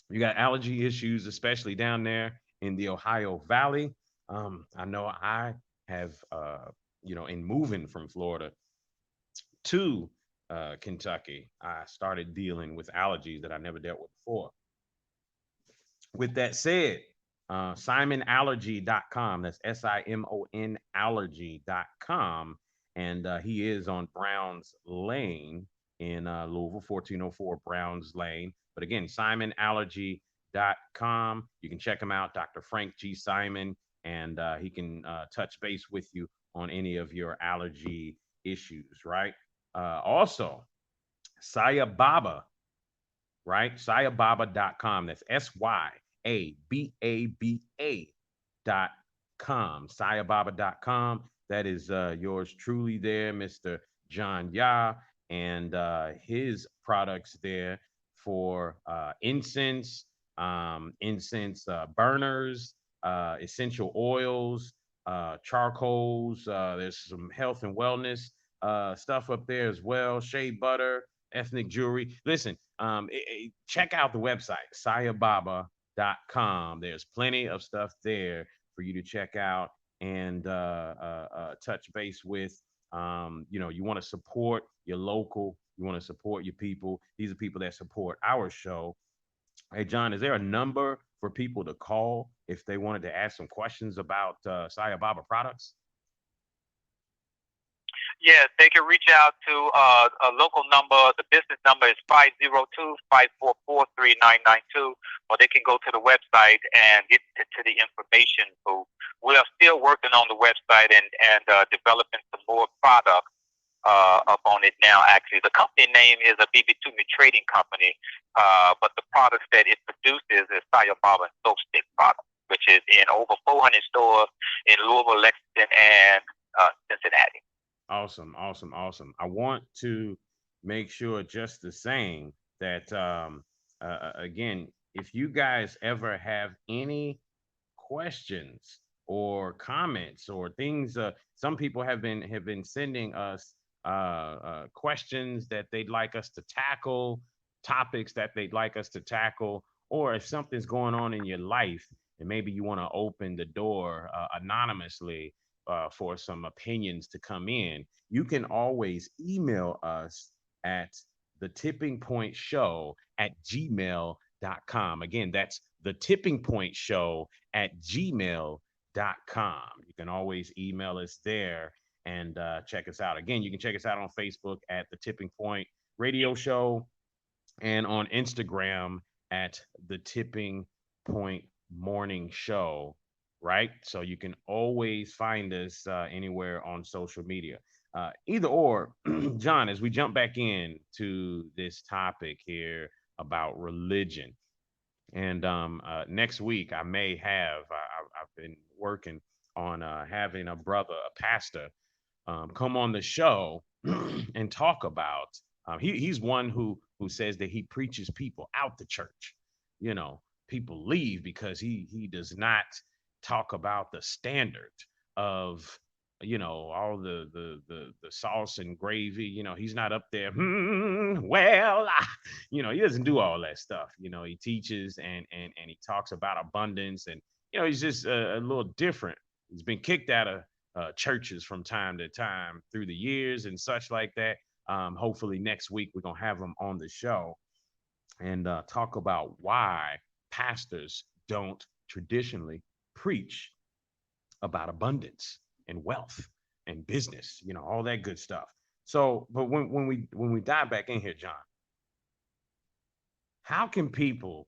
You got allergy issues, especially down there in the Ohio Valley. I know I have, you know, in moving from Florida to Kentucky, I started dealing with allergies that I never dealt with before. With that said, simonallergy.com. That's SIMON allergy.com. And he is on Browns Lane in Louisville, 1404 Browns Lane. But again, simonallergy.com. You can check him out, Dr. Frank G. Simon, and he can touch base with you on any of your allergy issues, right? Also, Sayababa, right? Sayababa.com. That's SYABABA.com. sayababa.com. That is yours truly there, Mr. John Yah, and his products there for incense, incense burners, essential oils, charcoals. There's some health and wellness stuff up there as well. Shea butter, ethnic jewelry. Listen, check out the website, sayababa.com. There's plenty of stuff there for you to check out and touch base with. You want to support your local, you want to support your people. These are people that support our show. Hey, John, is there a number for people to call if they wanted to ask some questions about Sayababa products? Yes, they can reach out to a local number. The business number is 502-544-3992, or they can go to the website and get to the information. So we are still working on the website and developing some more products up on it now. Actually, the company name is a BB2Me trading company, but the products that it produces is Sayababa soap stick products, which is in over 400 stores in Louisville, Lexington, and Cincinnati. Awesome, awesome, awesome. I want to make sure just the same that again, if you guys ever have any questions or comments or things, some people have been sending us questions that they'd like us to tackle, topics that they'd like us to tackle, or if something's going on in your life and maybe you want to open the door anonymously for some opinions to come in, you can always email us at thetippingpointshow@gmail.com. Again, that's thetippingpointshow@gmail.com. You can always email us there and check us out. Again, you can check us out on Facebook at The Tipping Point Radio Show and on Instagram at The Tipping Point Morning Show, right? So you can always find us anywhere on social media. Either or, John, as we jump back in to this topic here about religion, and next week I may have, I've been working on having a brother, a pastor, come on the show and talk about, he's one who says that he preaches people out the church. People leave because he does not talk about the standard of all the sauce and gravy. He's not up there, he doesn't do all that stuff. He teaches and he talks about abundance, and he's just a little different. He's been kicked out of churches from time to time through the years and such like that. Hopefully next week we're gonna have him on the show and talk about why pastors don't traditionally preach about abundance and wealth and business, all that good stuff. So, but when we dive back in here, John, how can people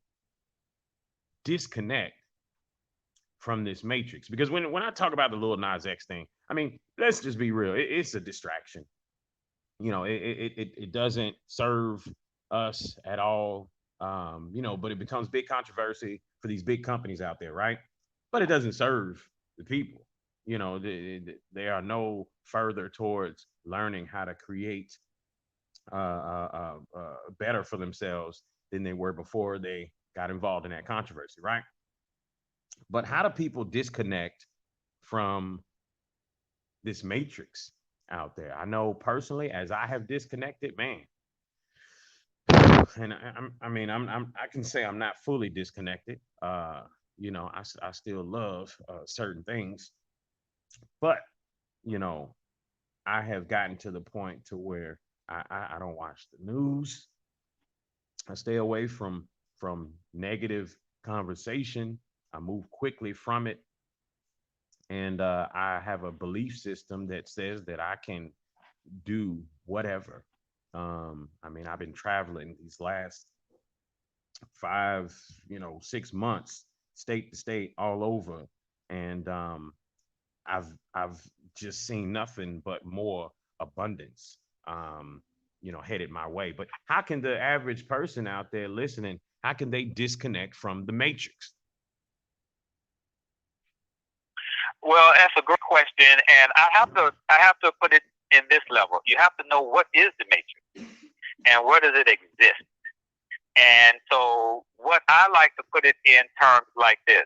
disconnect from this matrix? Because when I talk about the Lil Nas X thing, I mean, let's just be real. It's a distraction. It doesn't serve us at all. But it becomes big controversy for these big companies out there, right? But it doesn't serve the people. They are no further towards learning how to create better for themselves than they were before they got involved in that controversy, right? But how do people disconnect from this matrix out there? I know personally, as I have disconnected, man, and I can say I'm not fully disconnected. I still love certain things, but I have gotten to the point to where I don't watch the news. I stay away from negative conversation. I move quickly from it. And I have a belief system that says that I can do whatever. I've been traveling these last 5, 6 months, state to state, all over. And I've just seen nothing but more abundance, headed my way. But how can the average person out there listening, how can they disconnect from the matrix? Well, that's a great question, and I have to put it in this level. You have to know what is the matrix and where does it exist. And so, what I like to put it in terms like this: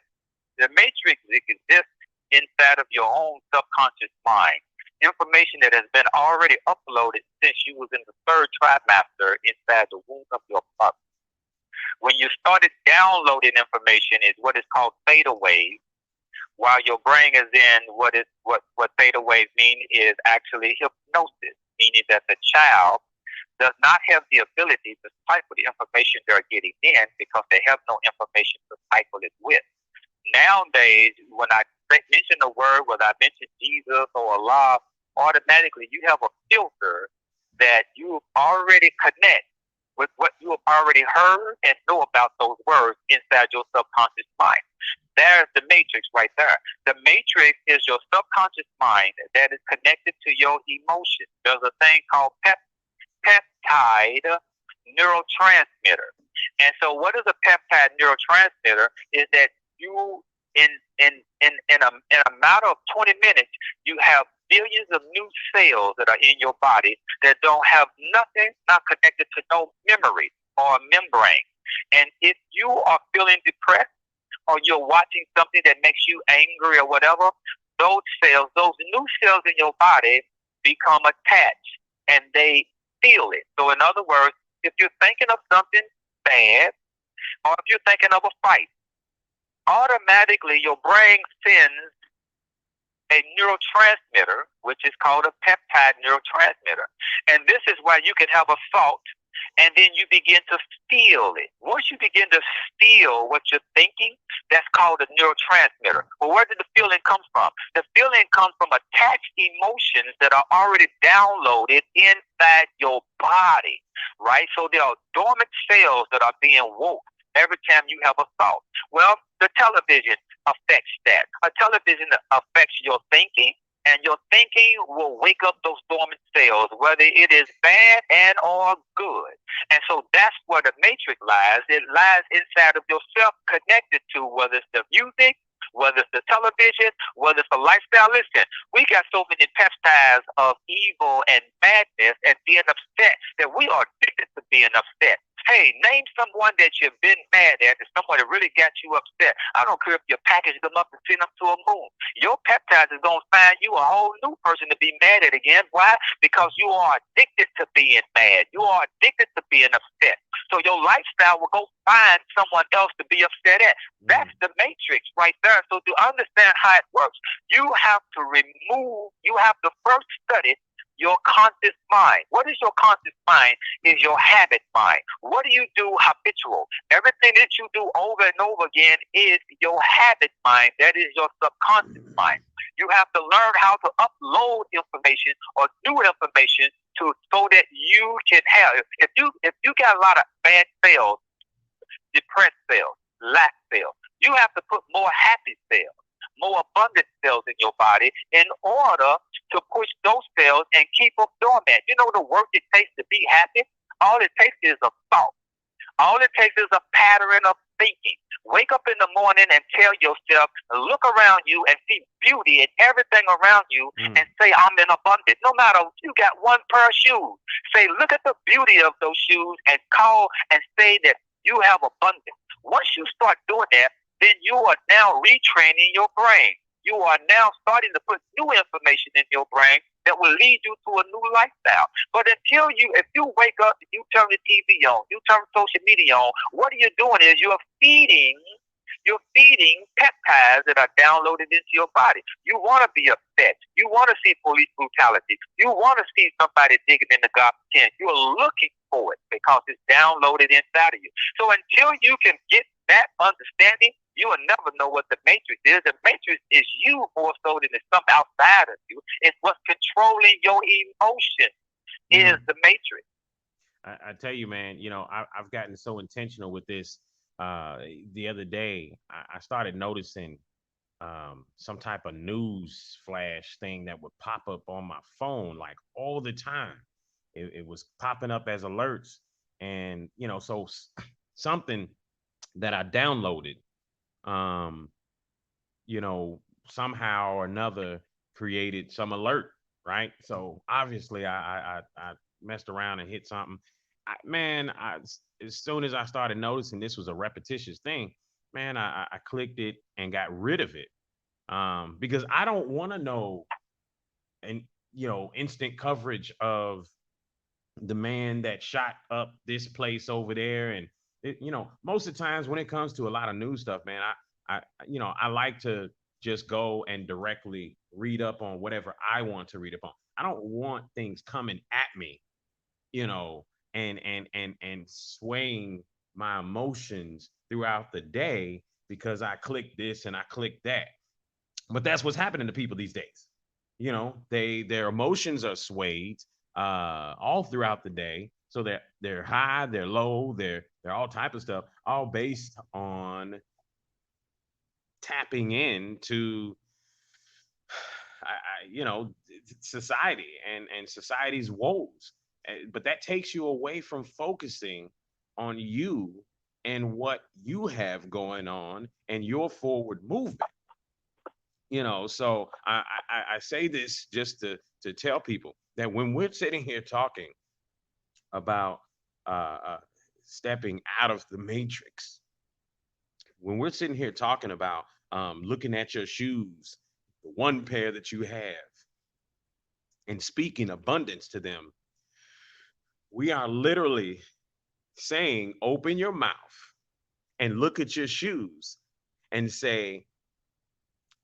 the matrix exists inside of your own subconscious mind. Information that has been already uploaded since you was in the third trimester inside the womb of your mother. When you started downloading information is what is called theta waves, while your brain is in what theta waves mean is actually hypnosis, meaning that the child does not have the ability to cycle the information they're getting in because they have no information to cycle it with. Nowadays, when I mention the word, whether I mention Jesus or Allah, automatically you have a filter that you already connect with what you have already heard and know about those words inside your subconscious mind. There's the matrix right there. The matrix is your subconscious mind that is connected to your emotions. There's a thing called peptide neurotransmitter. And so what is a peptide neurotransmitter is that you in a matter of 20 minutes you have billions of new cells that are in your body that don't have nothing, not connected to no memory or membrane. And if you are feeling depressed or you're watching something that makes you angry or whatever, those cells, those new cells in your body become attached and they feel it. So in other words, if you're thinking of something bad or if you're thinking of a fight, automatically your brain sends a neurotransmitter, which is called a peptide neurotransmitter. And this is why you can have a thought and then you begin to feel it. Once you begin to feel what you're thinking, that's called a neurotransmitter. Well, where did the feeling come from? The feeling comes from attached emotions that are already downloaded inside your body, right? So there are dormant cells that are being woke every time you have a thought. Well, the television affects that. A television affects your thinking, and your thinking will wake up those dormant cells, whether it is bad and or good. And so that's where the matrix lies. It lies inside of yourself, connected to whether it's the music, whether it's the television, whether it's the lifestyle. Listen, we got so many peptides of evil and madness and being upset that we are addicted to being upset. Hey, name someone that you've been mad at, and someone that really got you upset. I don't care if you package them up and send them to a moon. Your peptides is going to find you a whole new person to be mad at again. Why? Because you are addicted to being mad. You are addicted to being upset. So your lifestyle will go find someone else to be upset at. That's the matrix right there. So to understand how it works, you have to first study your conscious mind. What is your conscious mind? Is your habit mind. What do you do habitual? Everything that you do over and over again is your habit mind. That is your subconscious mind. You have to learn how to upload information or new information so that you can have. If you got a lot of bad cells, depressed cells, lack cells, you have to put more happy cells, more abundant cells in your body in order to push those cells and keep them dormant. You know the work it takes to be happy? All it takes is a thought. All it takes is a pattern of thinking. Wake up in the morning and tell yourself, look around you and see beauty in everything around you and say, I'm in abundance. No matter if you got one pair of shoes, say, look at the beauty of those shoes and call and say that you have abundance. Once you start doing that, then you are now retraining your brain. You are now starting to put new information in your brain that will lead you to a new lifestyle. But if you wake up and you turn the TV on, you turn social media on, what you're doing is you're feeding peptides that are downloaded into your body. You want to be upset. You want to see police brutality. You want to see somebody digging in the garbage can. You're looking for it because it's downloaded inside of you. So until you can get that understanding, you will never know what the matrix is. The matrix is you more so than it's something outside of you. It's what's controlling your emotion is the matrix. I tell you, man, I've gotten so intentional with this. The other day, I started noticing some type of news flash thing that would pop up on my phone like all the time. It was popping up as alerts. And, so something that I downloaded, somehow or another created some alert, right? So obviously I messed around and hit something. As soon as I started noticing this was a repetitious thing, man, I clicked it and got rid of it, because I don't want to know and instant coverage of the man that shot up this place over there. And most of the times when it comes to a lot of news stuff, man, I like to just go and directly read up on whatever I want to read up on. I don't want things coming at me, you know and swaying my emotions throughout the day because I click this and I click that. But that's what's happening to people these days. Their emotions are swayed all throughout the day. So they're high, they're low, they're all type of stuff, all based on tapping into society and society's woes. But that takes you away from focusing on you and what you have going on and your forward movement. So I say this just to tell people that when we're sitting here talking about stepping out of the matrix, when we're sitting here talking about looking at your shoes, the one pair that you have, and speaking abundance to them, we are literally saying, open your mouth and look at your shoes and say,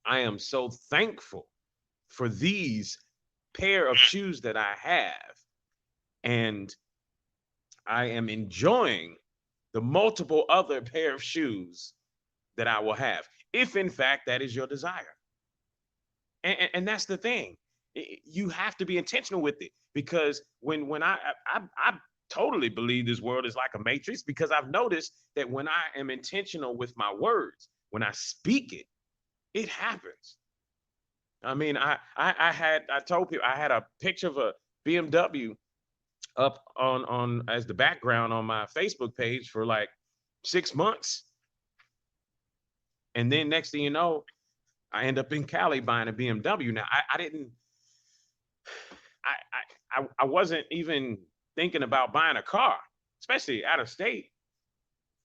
I am so thankful for these pair of shoes that I have. And I am enjoying the multiple other pair of shoes that I will have, if in fact that is your desire. And that's the thing. You have to be intentional with it, because when I totally believe this world is like a matrix, because I've noticed that when I am intentional with my words, when I speak it, it happens. I mean, I told people I had a picture of a BMW up on as the background on my Facebook page for like 6 months. And then next thing you know, I end up in Cali buying a BMW. Now I didn't I wasn't even thinking about buying a car, especially out of state.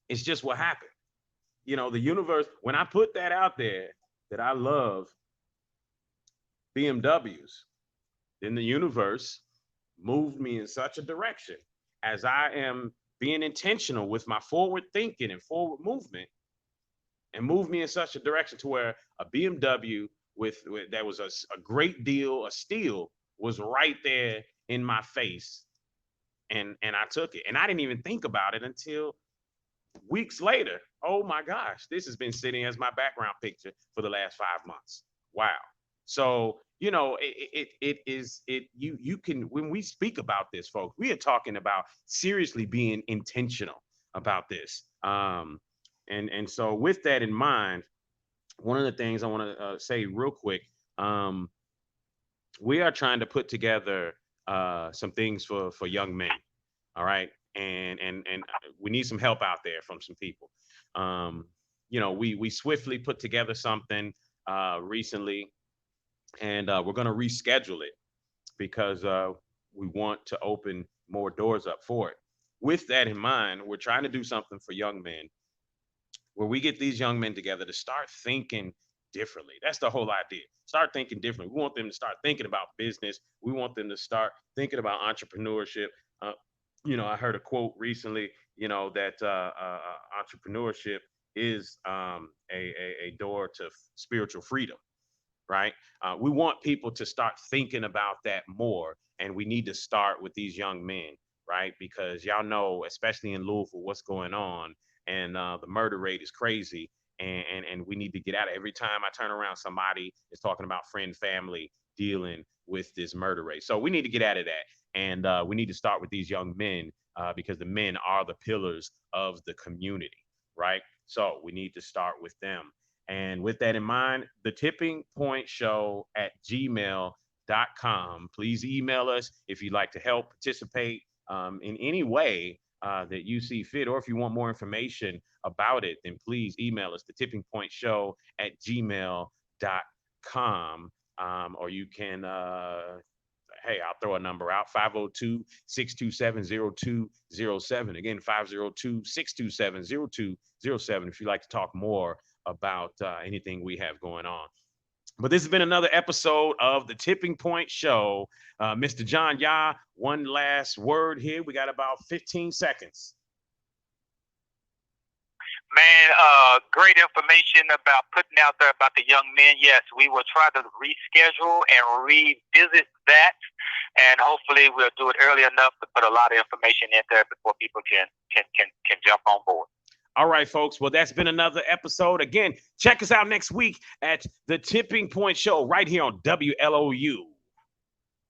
It's just what happened. The universe, when I put that out there that I love BMWs, then the universe moved me in such a direction, as I am being intentional with my forward thinking and forward movement, and moved me in such a direction to where a BMW with that was a great deal, a steal, was right there in my face. And I took it. And I didn't even think about it until weeks later. Oh my gosh, this has been sitting as my background picture for the last 5 months. Wow. So, you can, when we speak about this, folks, we are talking about seriously being intentional about this. And so with that in mind, one of the things I want to say real quick, we are trying to put together some things for young men. All right. And we need some help out there from some people. We swiftly put together something recently, and we're going to reschedule it because we want to open more doors up for it. With that in mind, we're trying to do something for young men where we get these young men together to start thinking differently. That's the whole idea. Start thinking differently. We want them to start thinking about business. We want them to start thinking about entrepreneurship. I heard a quote recently, that entrepreneurship is a door to spiritual freedom, right? We want people to start thinking about that more, and we need to start with these young men, right? Because y'all know, especially in Louisville, what's going on, and the murder rate is crazy, and we need to get out of it. Every time I turn around, somebody is talking about friend, family dealing with this murder rate. So we need to get out of that. And we need to start with these young men because the men are the pillars of the community, right? So we need to start with them. And with that in mind, the tippingpointshow@gmail.com. Please email us if you'd like to help participate in any way that you see fit, or if you want more information about it, then please email us, thetippingpointshow@gmail.com. gmail.com. Or you can, hey, I'll throw a number out, 502-627-0207. Again, 502-627-0207 if you'd like to talk more about anything we have going on. But this has been another episode of the Tipping Point Show. Mr. John Yah, one last word here. We got about 15 seconds. Man, great information about putting out there about the young men. Yes, we will try to reschedule and revisit that, and hopefully we'll do it early enough to put a lot of information in there before people can jump on board. All right, folks. Well, that's been another episode. Again, check us out next week at the Tipping Point Show right here on WLOU.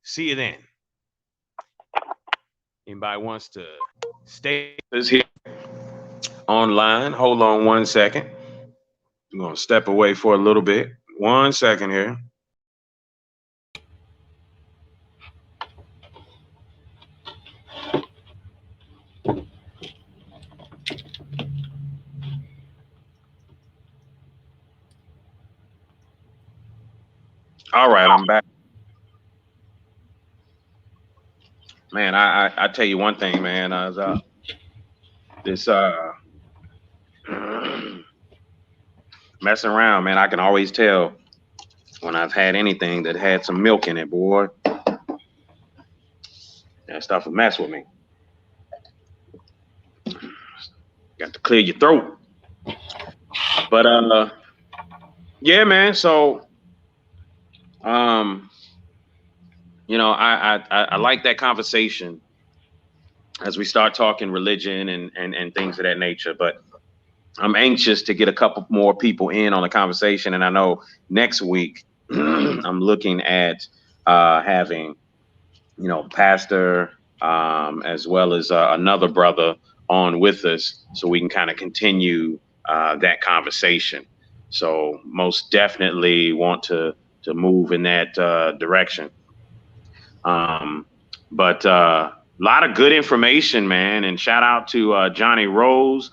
See you then. Anybody wants to stay here online? Hold on 1 second. I'm going to step away for a little bit. 1 second here. All right, I'm back. Man, I tell you one thing, man. This messing around, man, I can always tell when I've had anything that had some milk in it, boy. That stuff will mess with me. Got to clear your throat. But yeah, man. So you know, I like that conversation as we start talking religion and things of that nature. But I'm anxious to get a couple more people in on the conversation. And I know next week I'm looking at having, you know, Pastor as well as another brother on with us so we can kind of continue that conversation. So most definitely want to move in that direction. But a lot of good information, man. And shout out to Johnny Rose.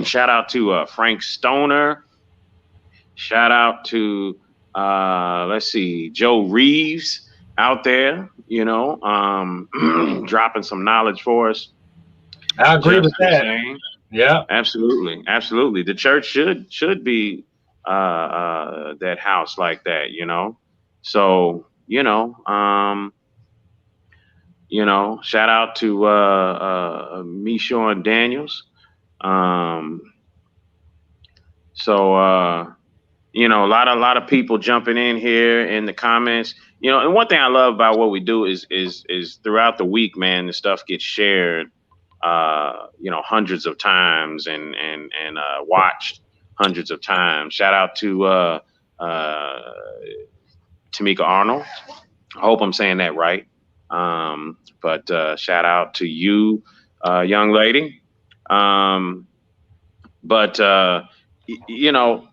Shout out to Frank Stoner. Shout out to, let's see, Joe Reeves out there, you know, dropping some knowledge for us. I agree with that. Saying. Yeah, absolutely. Absolutely. The church should be that house like that, you know? So, you know, shout out to Michonne Daniels. So you know, a lot of people jumping in here in the comments. You know, and one thing I love about what we do is throughout the week, man, the stuff gets shared you know, hundreds of times and watched hundreds of times. Shout out to Tamika Arnold. I hope I'm saying that right. But shout out to you, young lady. But you know,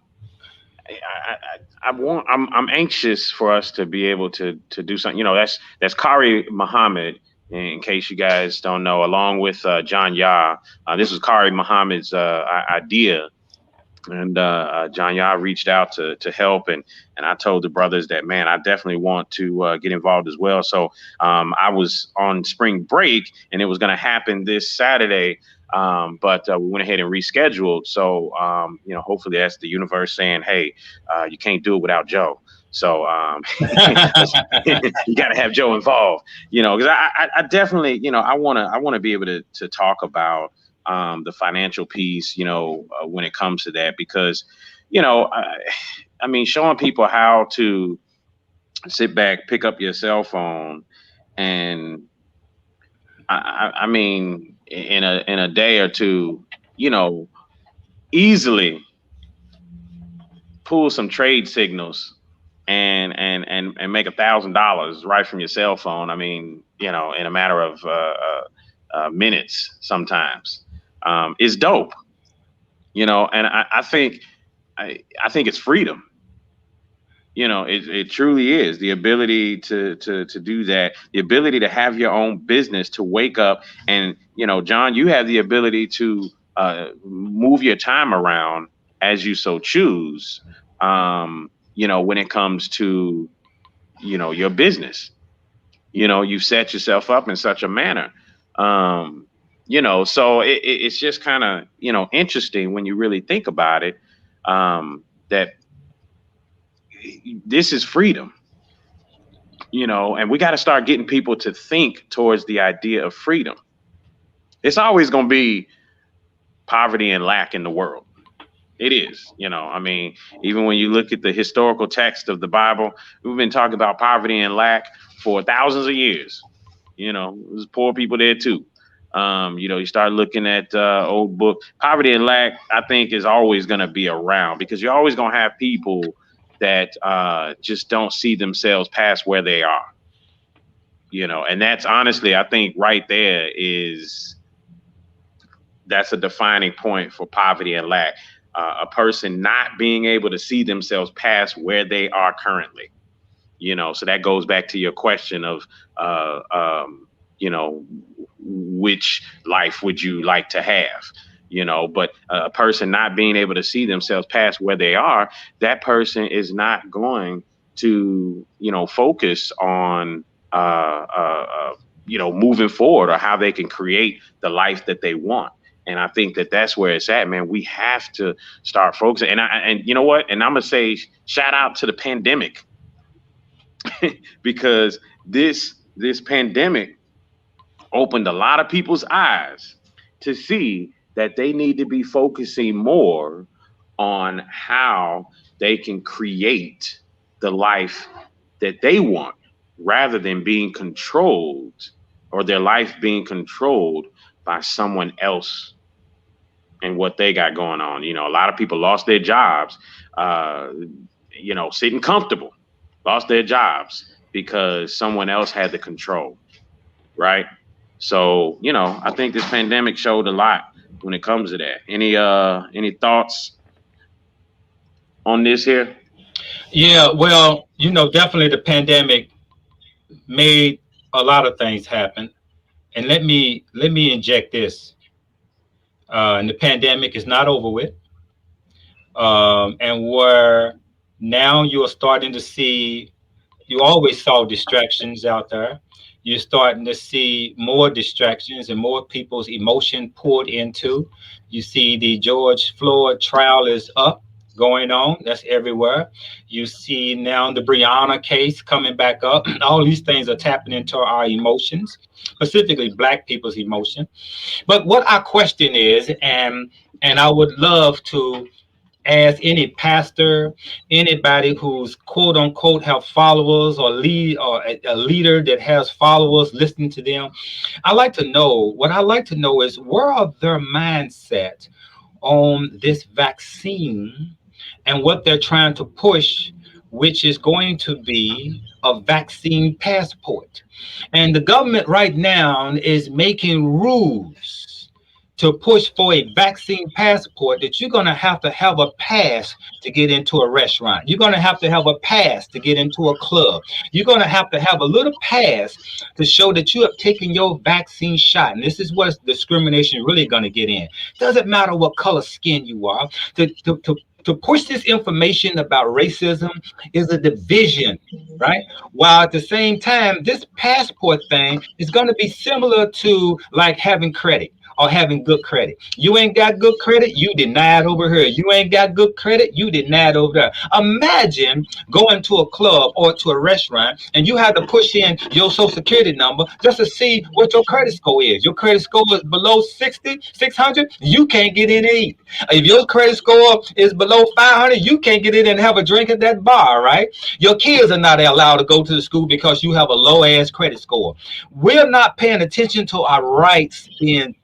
I'm anxious for us to be able to do something. You know, that's Kari Muhammad, in case you guys don't know, along with John Yah. This was Kari Muhammad's idea. And John Yah reached out to help, and I told the brothers that, man, I definitely want to get involved as well. So I was on spring break, and it was going to happen this Saturday, but we went ahead and rescheduled. So you know, hopefully that's the universe saying, hey, you can't do it without Joe. So you got to have Joe involved, you know, because I definitely, you know, I want to be able to talk about the financial piece, you know, when it comes to that, because, you know, I mean, showing people how to sit back, pick up your cell phone, and I mean, in a day or two, you know, easily pull some trade signals and make $1,000 right from your cell phone. I mean, you know, in a matter of minutes sometimes. Is dope, you know, and I think it's freedom. You know, it truly is the ability to do that, the ability to have your own business, to wake up and, you know, John, you have the ability to move your time around as you so choose. when it comes to, your business. You've set yourself up in such a manner. So it's just kind of, interesting when you really think about it, that this is freedom, and we got to start getting people to think towards the idea of freedom. It's always going to be poverty and lack in the world. It is, even when you look at the historical text of the Bible, we've been talking about poverty and lack for thousands of years. There's poor people there too. You start looking at old book, poverty and lack, I think, is always going to be around, because you're always going to have people that just don't see themselves past where they are. And that's honestly, I think right there that's a defining point for poverty and lack. A person not being able to see themselves past where they are currently. So that goes back to your question of, which life would you like to have? But a person not being able to see themselves past where they are, that person is not going to, focus on, moving forward, or how they can create the life that they want. And I think that's where it's at, man. We have to start focusing. And you know what? And I'm going to say, shout out to the pandemic, because this pandemic opened a lot of people's eyes to see that they need to be focusing more on how they can create the life that they want, rather than being controlled, or their life being controlled by someone else and what they got going on. A lot of people lost their jobs, sitting comfortable, lost their jobs because someone else had the control, right? So, I think this pandemic showed a lot when it comes to that. Any thoughts on this here? Yeah, well, definitely the pandemic made a lot of things happen. And let me inject this. And the pandemic is not over with. And where now you are starting to see, you always saw distractions out there. You're starting to see more distractions and more people's emotion poured into. You see the George Floyd trial is up, going on. That's everywhere. You see now the Breonna case coming back up. All these things are tapping into our emotions, specifically Black people's emotion. But what our question is, and I would love to ask any pastor, anybody who's quote unquote have followers, or a leader that has followers listening to them. What I like to know is, where are their mindset on this vaccine and what they're trying to push, which is going to be a vaccine passport. And the government right now is making rules to push for a vaccine passport, that you're going to have a pass to get into a restaurant. You're going to have a pass to get into a club. You're going to have a little pass to show that you have taken your vaccine shot. And this is what discrimination really going to get in. Doesn't matter what color skin you are. To push this information about racism is a division, right? While at the same time, this passport thing is going to be similar to like having credit or having good credit. You ain't got good credit, you denied over here. You ain't got good credit, you denied over there. Imagine going to a club or to a restaurant and you have to push in your social security number just to see what your credit score is. Your credit score is below 600, you can't get in and eat. If your credit score is below 500, you can't get in and have a drink at that bar, right? Your kids are not allowed to go to the school because you have a low ass credit score. We're not paying attention to our rights being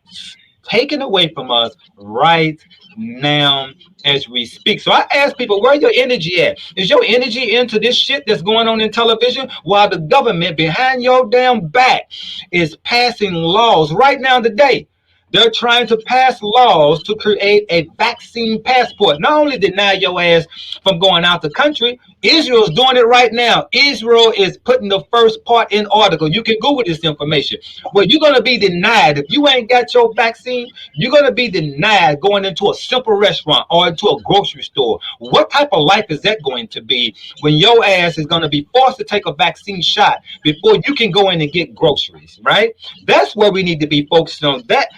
taken away from us right now as we speak. So I ask people, where your energy at? Is your energy into this shit that's going on in television while the government behind your damn back is passing laws right now today? They're trying to pass laws to create a vaccine passport. Not only deny your ass from going out the country, Israel's doing it right now. Israel is putting the first part in article. You can Google this information. Well, you're going to be denied. If you ain't got your vaccine, you're going to be denied going into a simple restaurant or into a grocery store. What type of life is that going to be when your ass is going to be forced to take a vaccine shot before you can go in and get groceries, right? That's where we need to be focused on. That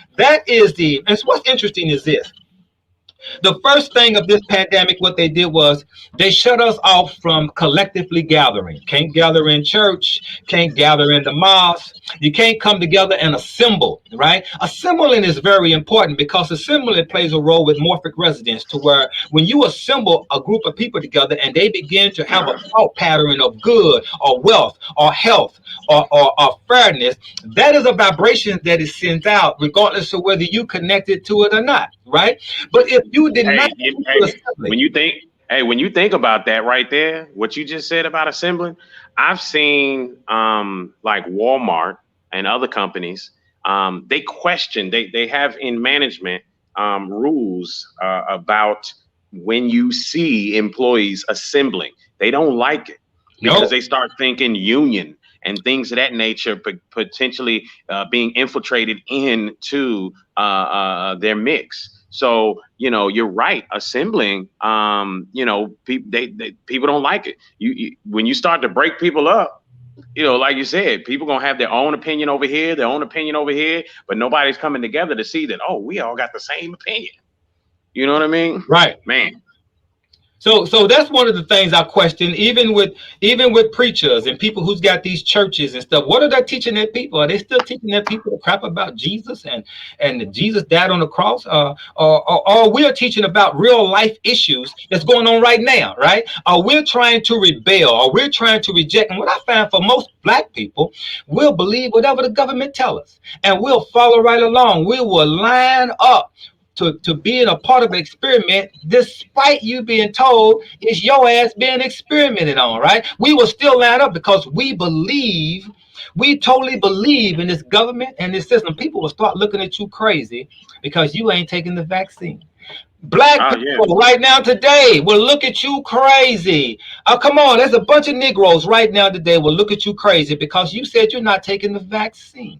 is the, and what's interesting is this. The first thing of this pandemic, what they did was they shut us off from collectively gathering. Can't gather in church, can't gather in the mosque. You can't come together and assemble, right? Assembling is very important because assembling plays a role with morphic resonance to where when you assemble a group of people together and they begin to have a thought pattern of good or wealth or health or fairness, that is a vibration that is sent out regardless of whether you connected to it or not, right? But if you did not when you think about that right there, what you just said about assembling, I've seen like Walmart and other companies, they have in management rules about when you see employees assembling. They don't like it because they start thinking union and things of that nature, potentially being infiltrated into their mix. So, you're right. Assembling, people don't like it. When you start to break people up, like you said, people gonna have their own opinion over here, but nobody's coming together to see that, oh, we all got the same opinion. You know what I mean? Right, man. So that's one of the things I question, even with preachers and people who's got these churches and stuff. What are they teaching their people? Are they still teaching their people the crap about Jesus and Jesus died on the cross? Or we are teaching about real life issues that's going on right now, right? Or we're trying to rebel, or we're trying to reject. And what I find for most black people, we'll believe whatever the government tell us, and we'll follow right along. We will line up to being a part of an experiment, despite you being told it's your ass being experimented on, right? We will still line up because we totally believe in this government and this system. People will start looking at you crazy because you ain't taking the vaccine. Black people right now today will look at you crazy. Come on, there's a bunch of Negroes right now today will look at you crazy because you said you're not taking the vaccine.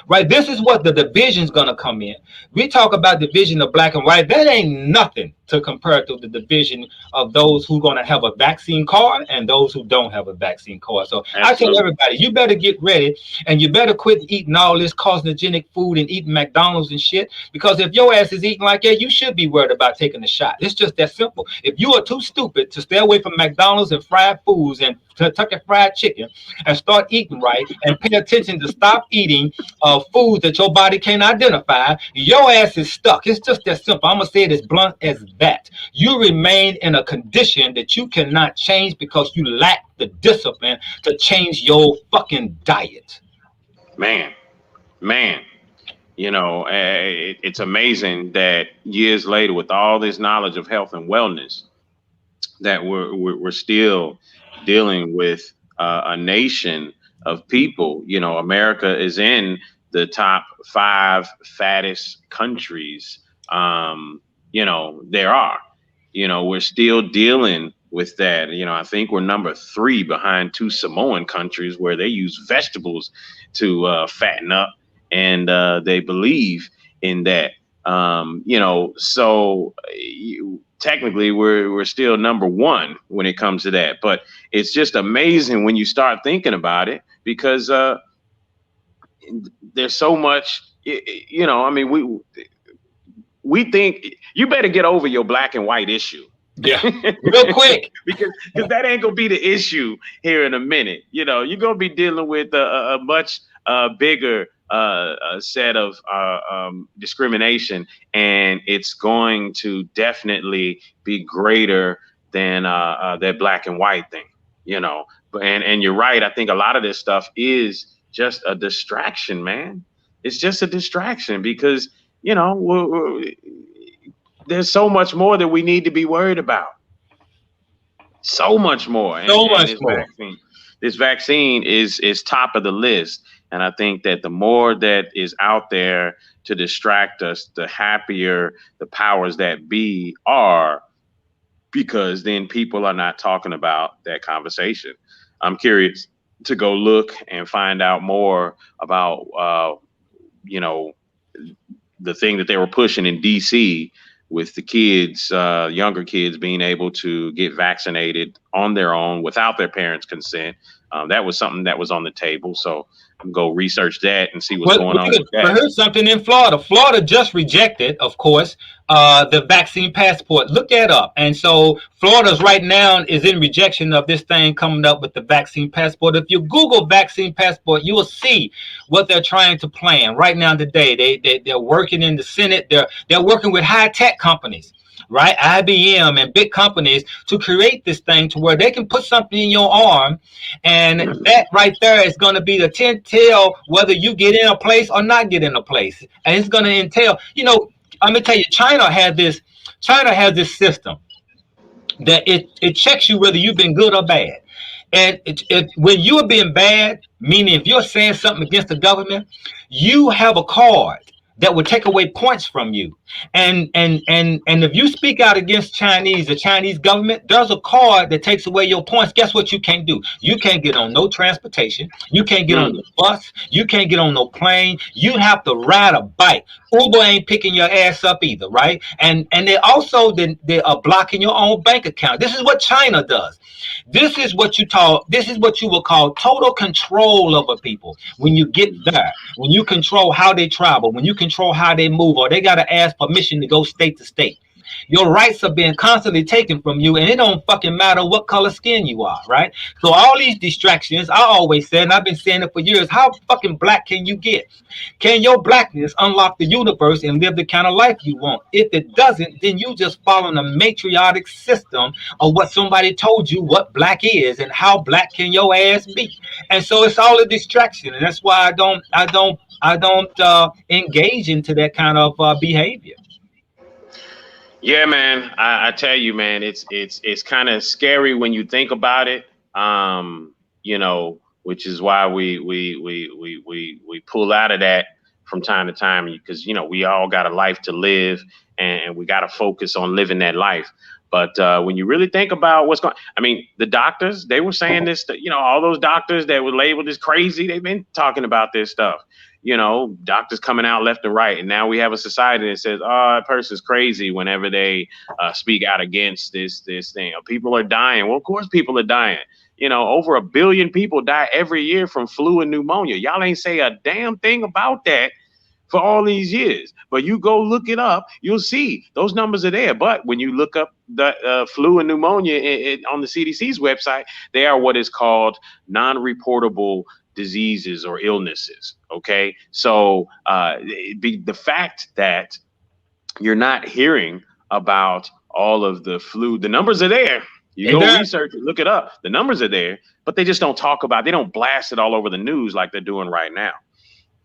Right, this is what the division's gonna come in. We talk about division of black and white. That ain't nothing to compare to the division of those who gonna have a vaccine card and those who don't have a vaccine card. So I tell everybody, you better get ready and you better quit eating all this carcinogenic food and eating McDonald's and shit. Because if your ass is eating like that, you should be worried about taking the shot. It's just that simple. If you are too stupid to stay away from McDonald's and fried foods and Kentucky Fried Chicken and start eating right and pay attention to stop eating food that your body can't identify, your ass is stuck. It's just that simple. I'm gonna say it as blunt as that. You remain in a condition that you cannot change because you lack the discipline to change your fucking diet. Man, it's amazing that years later, with all this knowledge of health and wellness, that we're still dealing with a nation of people. America is in the top 5 fattest countries. There are. We're still dealing with that. I think we're number 3 behind 2 Samoan countries where they use vegetables to fatten up, and they believe in that. Technically we're still number 1 when it comes to that, but it's just amazing when you start thinking about it because there's so much. We think you better get over your black and white issue. Yeah, real quick, because that ain't gonna be the issue here in a minute. You're gonna be dealing with a much bigger set of discrimination, and it's going to definitely be greater than that black and white thing. And you're right. I think a lot of this stuff is just a distraction, man. It's just a distraction because there's so much more that we need to be worried about. So much more. So much more. This vaccine is top of the list. And I think that the more that is out there to distract us, the happier the powers that be are, because then people are not talking about that conversation. I'm curious to go look and find out more about, you know, the thing that they were pushing in DC with the kids, younger kids being able to get vaccinated on their own without their parents' consent. That was something that was on the table. So I'm gonna go research that and see what's Well, going on with but that. here's something in Florida. Florida just rejected, of course, the vaccine passport. Look that up. And so Florida's right now is in rejection of this thing coming up with the vaccine passport. If you Google vaccine passport, you will see what they're trying to plan right now today. They're working in the Senate. They're working with high tech companies, right? IBM and big companies to create this thing to where they can put something in your arm, and that right there is going to be the tell whether you get in a place or not get in a place. And it's going to entail, I'm gonna tell you, China has this system that it checks you whether you've been good or bad. And when you're being bad, meaning if you're saying something against the government, you have a card that will take away points from you. And if you speak out against the Chinese government, there's a card that takes away your points. Guess what you can't do? You can't get on no transportation. You can't get on Mm. the bus. You can't get on no plane. You have to ride a bike. Uber ain't picking your ass up either, right? And they are blocking your own bank account. This is what China does. This is what you will call total control over people. When you get there, when you control how they travel, when you control how they move, or they got to ask permission to go state to state. Your rights are being constantly taken from you, and it don't fucking matter what color skin you are, right? So all these distractions, I always said, and I've been saying it for years, how fucking black can you get? Can your blackness unlock the universe and live the kind of life you want? If it doesn't, then you just following a matriotic system of what somebody told you what black is and how black can your ass be. And so it's all a distraction, and that's why I don't engage into that kind of behavior. Yeah, man. I tell you, man, it's kind of scary when you think about it. Which is why we pull out of that from time to time, because we all got a life to live, and we got to focus on living that life. But when you really think about what's going, I mean, the doctors, they were saying this, all those doctors that were labeled as crazy, they've been talking about this stuff. Doctors coming out left and right, and now we have a society that says, "Oh, that person's crazy," whenever they speak out against this thing. People are dying. Well, of course, people are dying. Over 1 billion people die every year from flu and pneumonia. Y'all ain't say a damn thing about that for all these years. But you go look it up, you'll see those numbers are there. But when you look up the flu and pneumonia on the CDC's website, they are what is called non-reportable diseases or illnesses. Okay, so the fact that you're not hearing about all of the flu, the numbers are there. You go research it, look it up. The numbers are there, but they just don't talk about. They don't blast it all over the news like they're doing right now.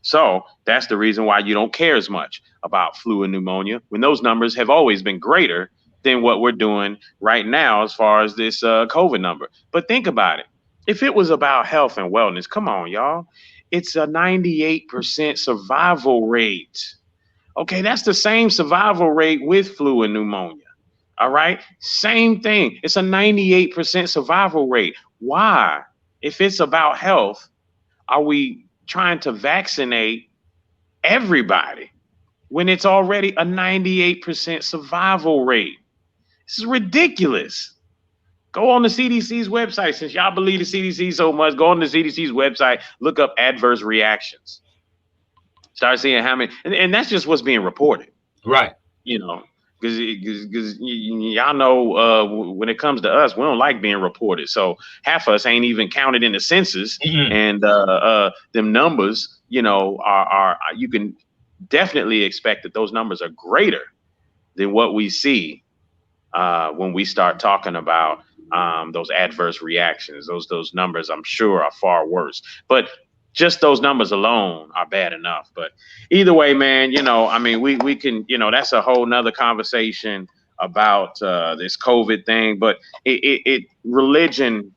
So that's the reason why you don't care as much about flu and pneumonia, when those numbers have always been greater than what we're doing right now as far as this COVID number. But think about it. If it was about health and wellness, come on, y'all. It's a 98% survival rate. Okay, that's the same survival rate with flu and pneumonia. All right, same thing. It's a 98% survival rate. Why? If it's about health, are we trying to vaccinate everybody when it's already a 98% survival rate? This is ridiculous. Go on the CDC's website. Since y'all believe the CDC so much, go on the CDC's website, look up adverse reactions. Start seeing how many, and that's just what's being reported. Right. Because y'all know when it comes to us, we don't like being reported. So half of us ain't even counted in the census, and them numbers, are you can definitely expect that those numbers are greater than what we see when we start talking about those adverse reactions. Those numbers, I'm sure, are far worse. But just those numbers alone are bad enough. But either way, man, we can, that's a whole nother conversation about this COVID thing. But religion,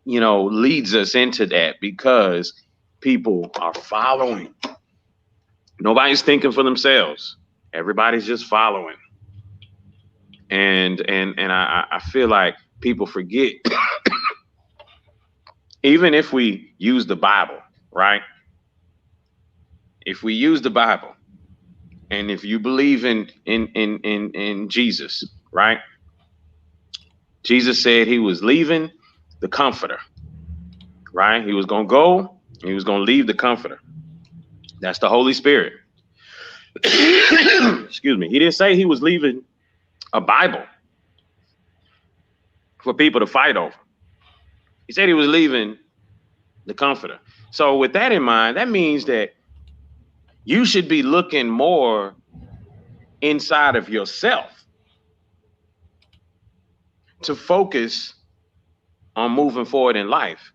leads us into that, because people are following. Nobody's thinking for themselves. Everybody's just following. And I feel like people forget, even if we use the Bible, right? If we use the Bible, and if you believe in Jesus, right? Jesus said he was leaving the Comforter, right? He was going to go, he was going to leave the Comforter. That's the Holy Spirit. Excuse me. He didn't say he was leaving a Bible for people to fight over. He said he was leaving the Comforter. So with that in mind, that means that you should be looking more inside of yourself to focus on moving forward in life,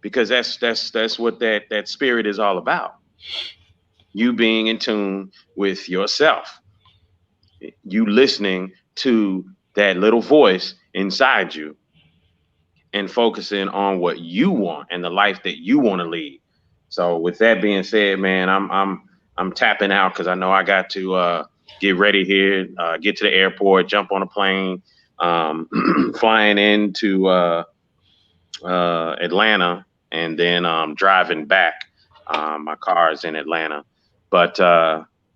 because that's what that spirit is all about. You being in tune with yourself, you listening to that little voice inside you and focusing on what you want and the life that you want to lead. So with that being said, man, I'm tapping out because I know I got to get ready here, get to the airport, jump on a plane, flying into Atlanta, and then driving back. My car is in Atlanta, but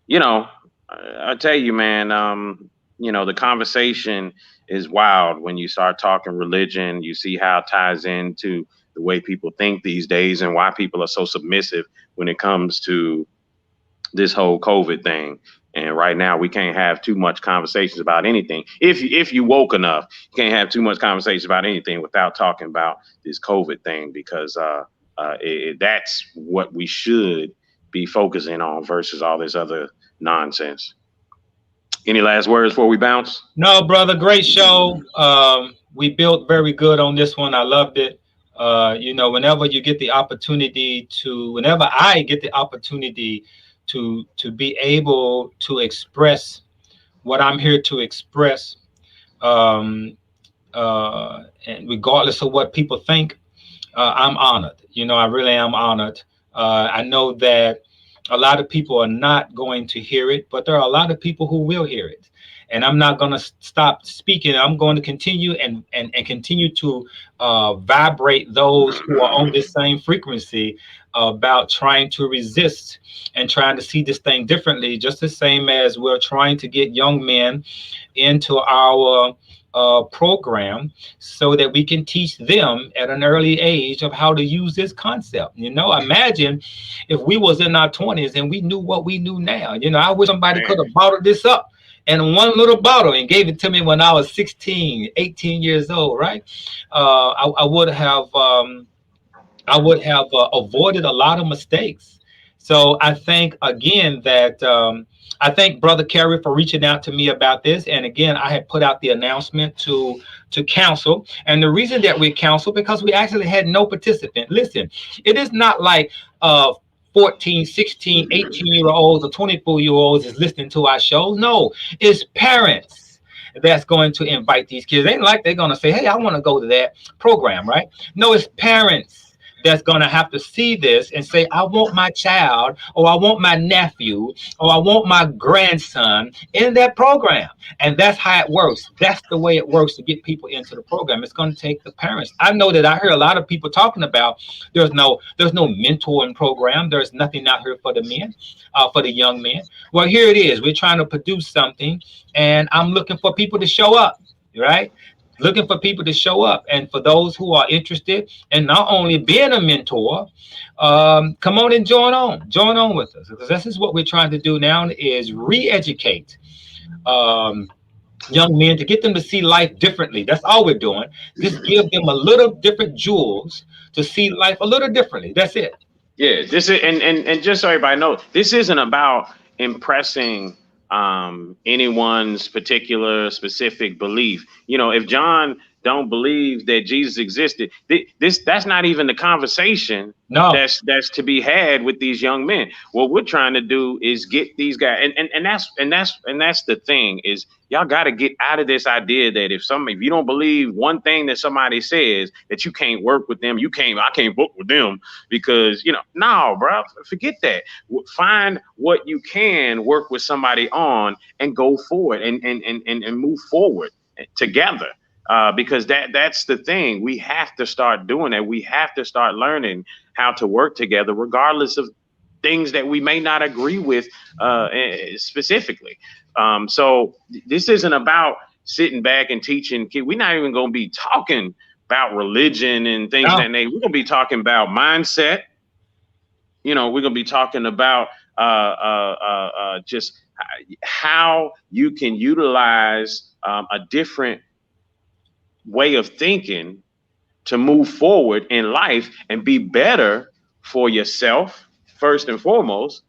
you know, I tell you, man, you know, the conversation is wild when you start talking religion. You see how it ties into the way people think these days and why people are so submissive when it comes to this whole COVID thing. And right now we can't have too much conversations about anything. If you woke enough, you can't have too much conversation about anything without talking about this COVID thing, because that's what we should be focusing on versus all this other nonsense. Any last words before we bounce? No, brother, great show. We built very good on this one. I loved it. You know, whenever I get the opportunity to be able to express what I'm here to express, and regardless of what people think, I'm honored. You know, I really am honored. I know that a lot of people are not going to hear it, but there are a lot of people who will hear it. And I'm not going to stop speaking. I'm going to continue and continue to vibrate those who are on this same frequency about trying to resist and trying to see this thing differently, just the same as we're trying to get young men into our program so that we can teach them at an early age of how to use this concept. You know, imagine if we was in our 20s and we knew what we knew now. You know, I wish somebody could have bottled this up in one little bottle and gave it to me when I was 16, 18 years old, right? I would have avoided a lot of mistakes. So I think again that I thank Brother Kerry for reaching out to me about this. And again, I had put out the announcement to council. And the reason that we counsel, because we actually had no participant. Listen, it is not like 14, 16, 18-year-olds or 24-year-olds is listening to our show. No, it's parents that's going to invite these kids. It ain't like they're going to say, hey, I want to go to that program, right? No, it's parents that's going to have to see this and say, I want my child, or I want my nephew, or I want my grandson in that program. And that's how it works. That's the way it works to get people into the program. It's going to take the parents. I know that I hear a lot of people talking about there's no mentoring program. There's nothing out here for the men, for the young men. Well, here it is. We're trying to produce something, and I'm looking for people to show up, right? Looking for people to show up. And for those who are interested in not only being a mentor, come on and join on with us, because this is what we're trying to do now, is re-educate young men to get them to see life differently. That's all we're doing. Just give them a little different jewels to see life a little differently. That's it. Yeah, this is and just so everybody knows, this isn't about impressing anyone's particular specific belief. You know, if John don't believe that Jesus existed. That's not even the conversation No. that's to be had with these young men. What we're trying to do is get these guys, and that's the thing is y'all got to get out of this idea that if you don't believe one thing that somebody says, that you can't work with them. I can't book with them because no, bro, forget that. Find what you can work with somebody on and go forward and move forward together. Because that's the thing. We have to start doing that. We have to start learning how to work together, regardless of things that we may not agree with specifically. So this isn't about sitting back and teaching kids. We're not even going to be talking about religion and things that we're going to be talking about mindset. We're going to be talking about just how you can utilize a different way of thinking to move forward in life and be better for yourself first and foremost,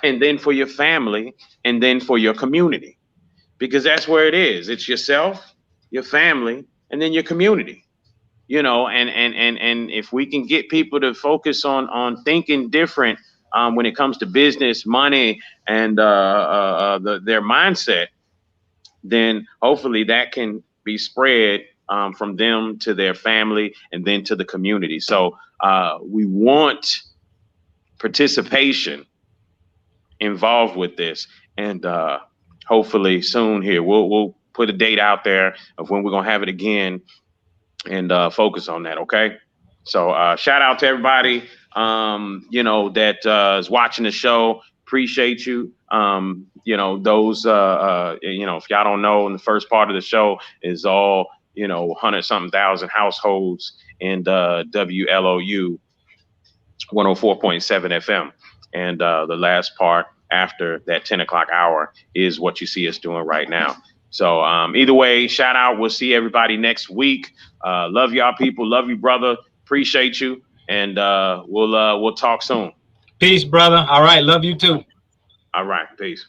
and then for your family, and then for your community, because that's where it is. It's yourself, your family, and then your community. And if we can get people to focus on thinking different when it comes to business, money, and their mindset, then hopefully that can be spread from them to their family and then to the community. So we want participation involved with this, and hopefully soon here we'll put a date out there of when we're gonna have it again and focus on that. Okay. So shout out to everybody that is watching the show. Appreciate you. Those if y'all don't know, in the first part of the show is all 100-something thousand households in WLOU 104.7 FM, and the last part after that 10 o'clock hour is what you see us doing right now. So either way, shout out. We'll see everybody next week. Love y'all people. Love you, brother. Appreciate you. And we'll talk soon. Peace, brother. All right. Love you too. All right. Peace.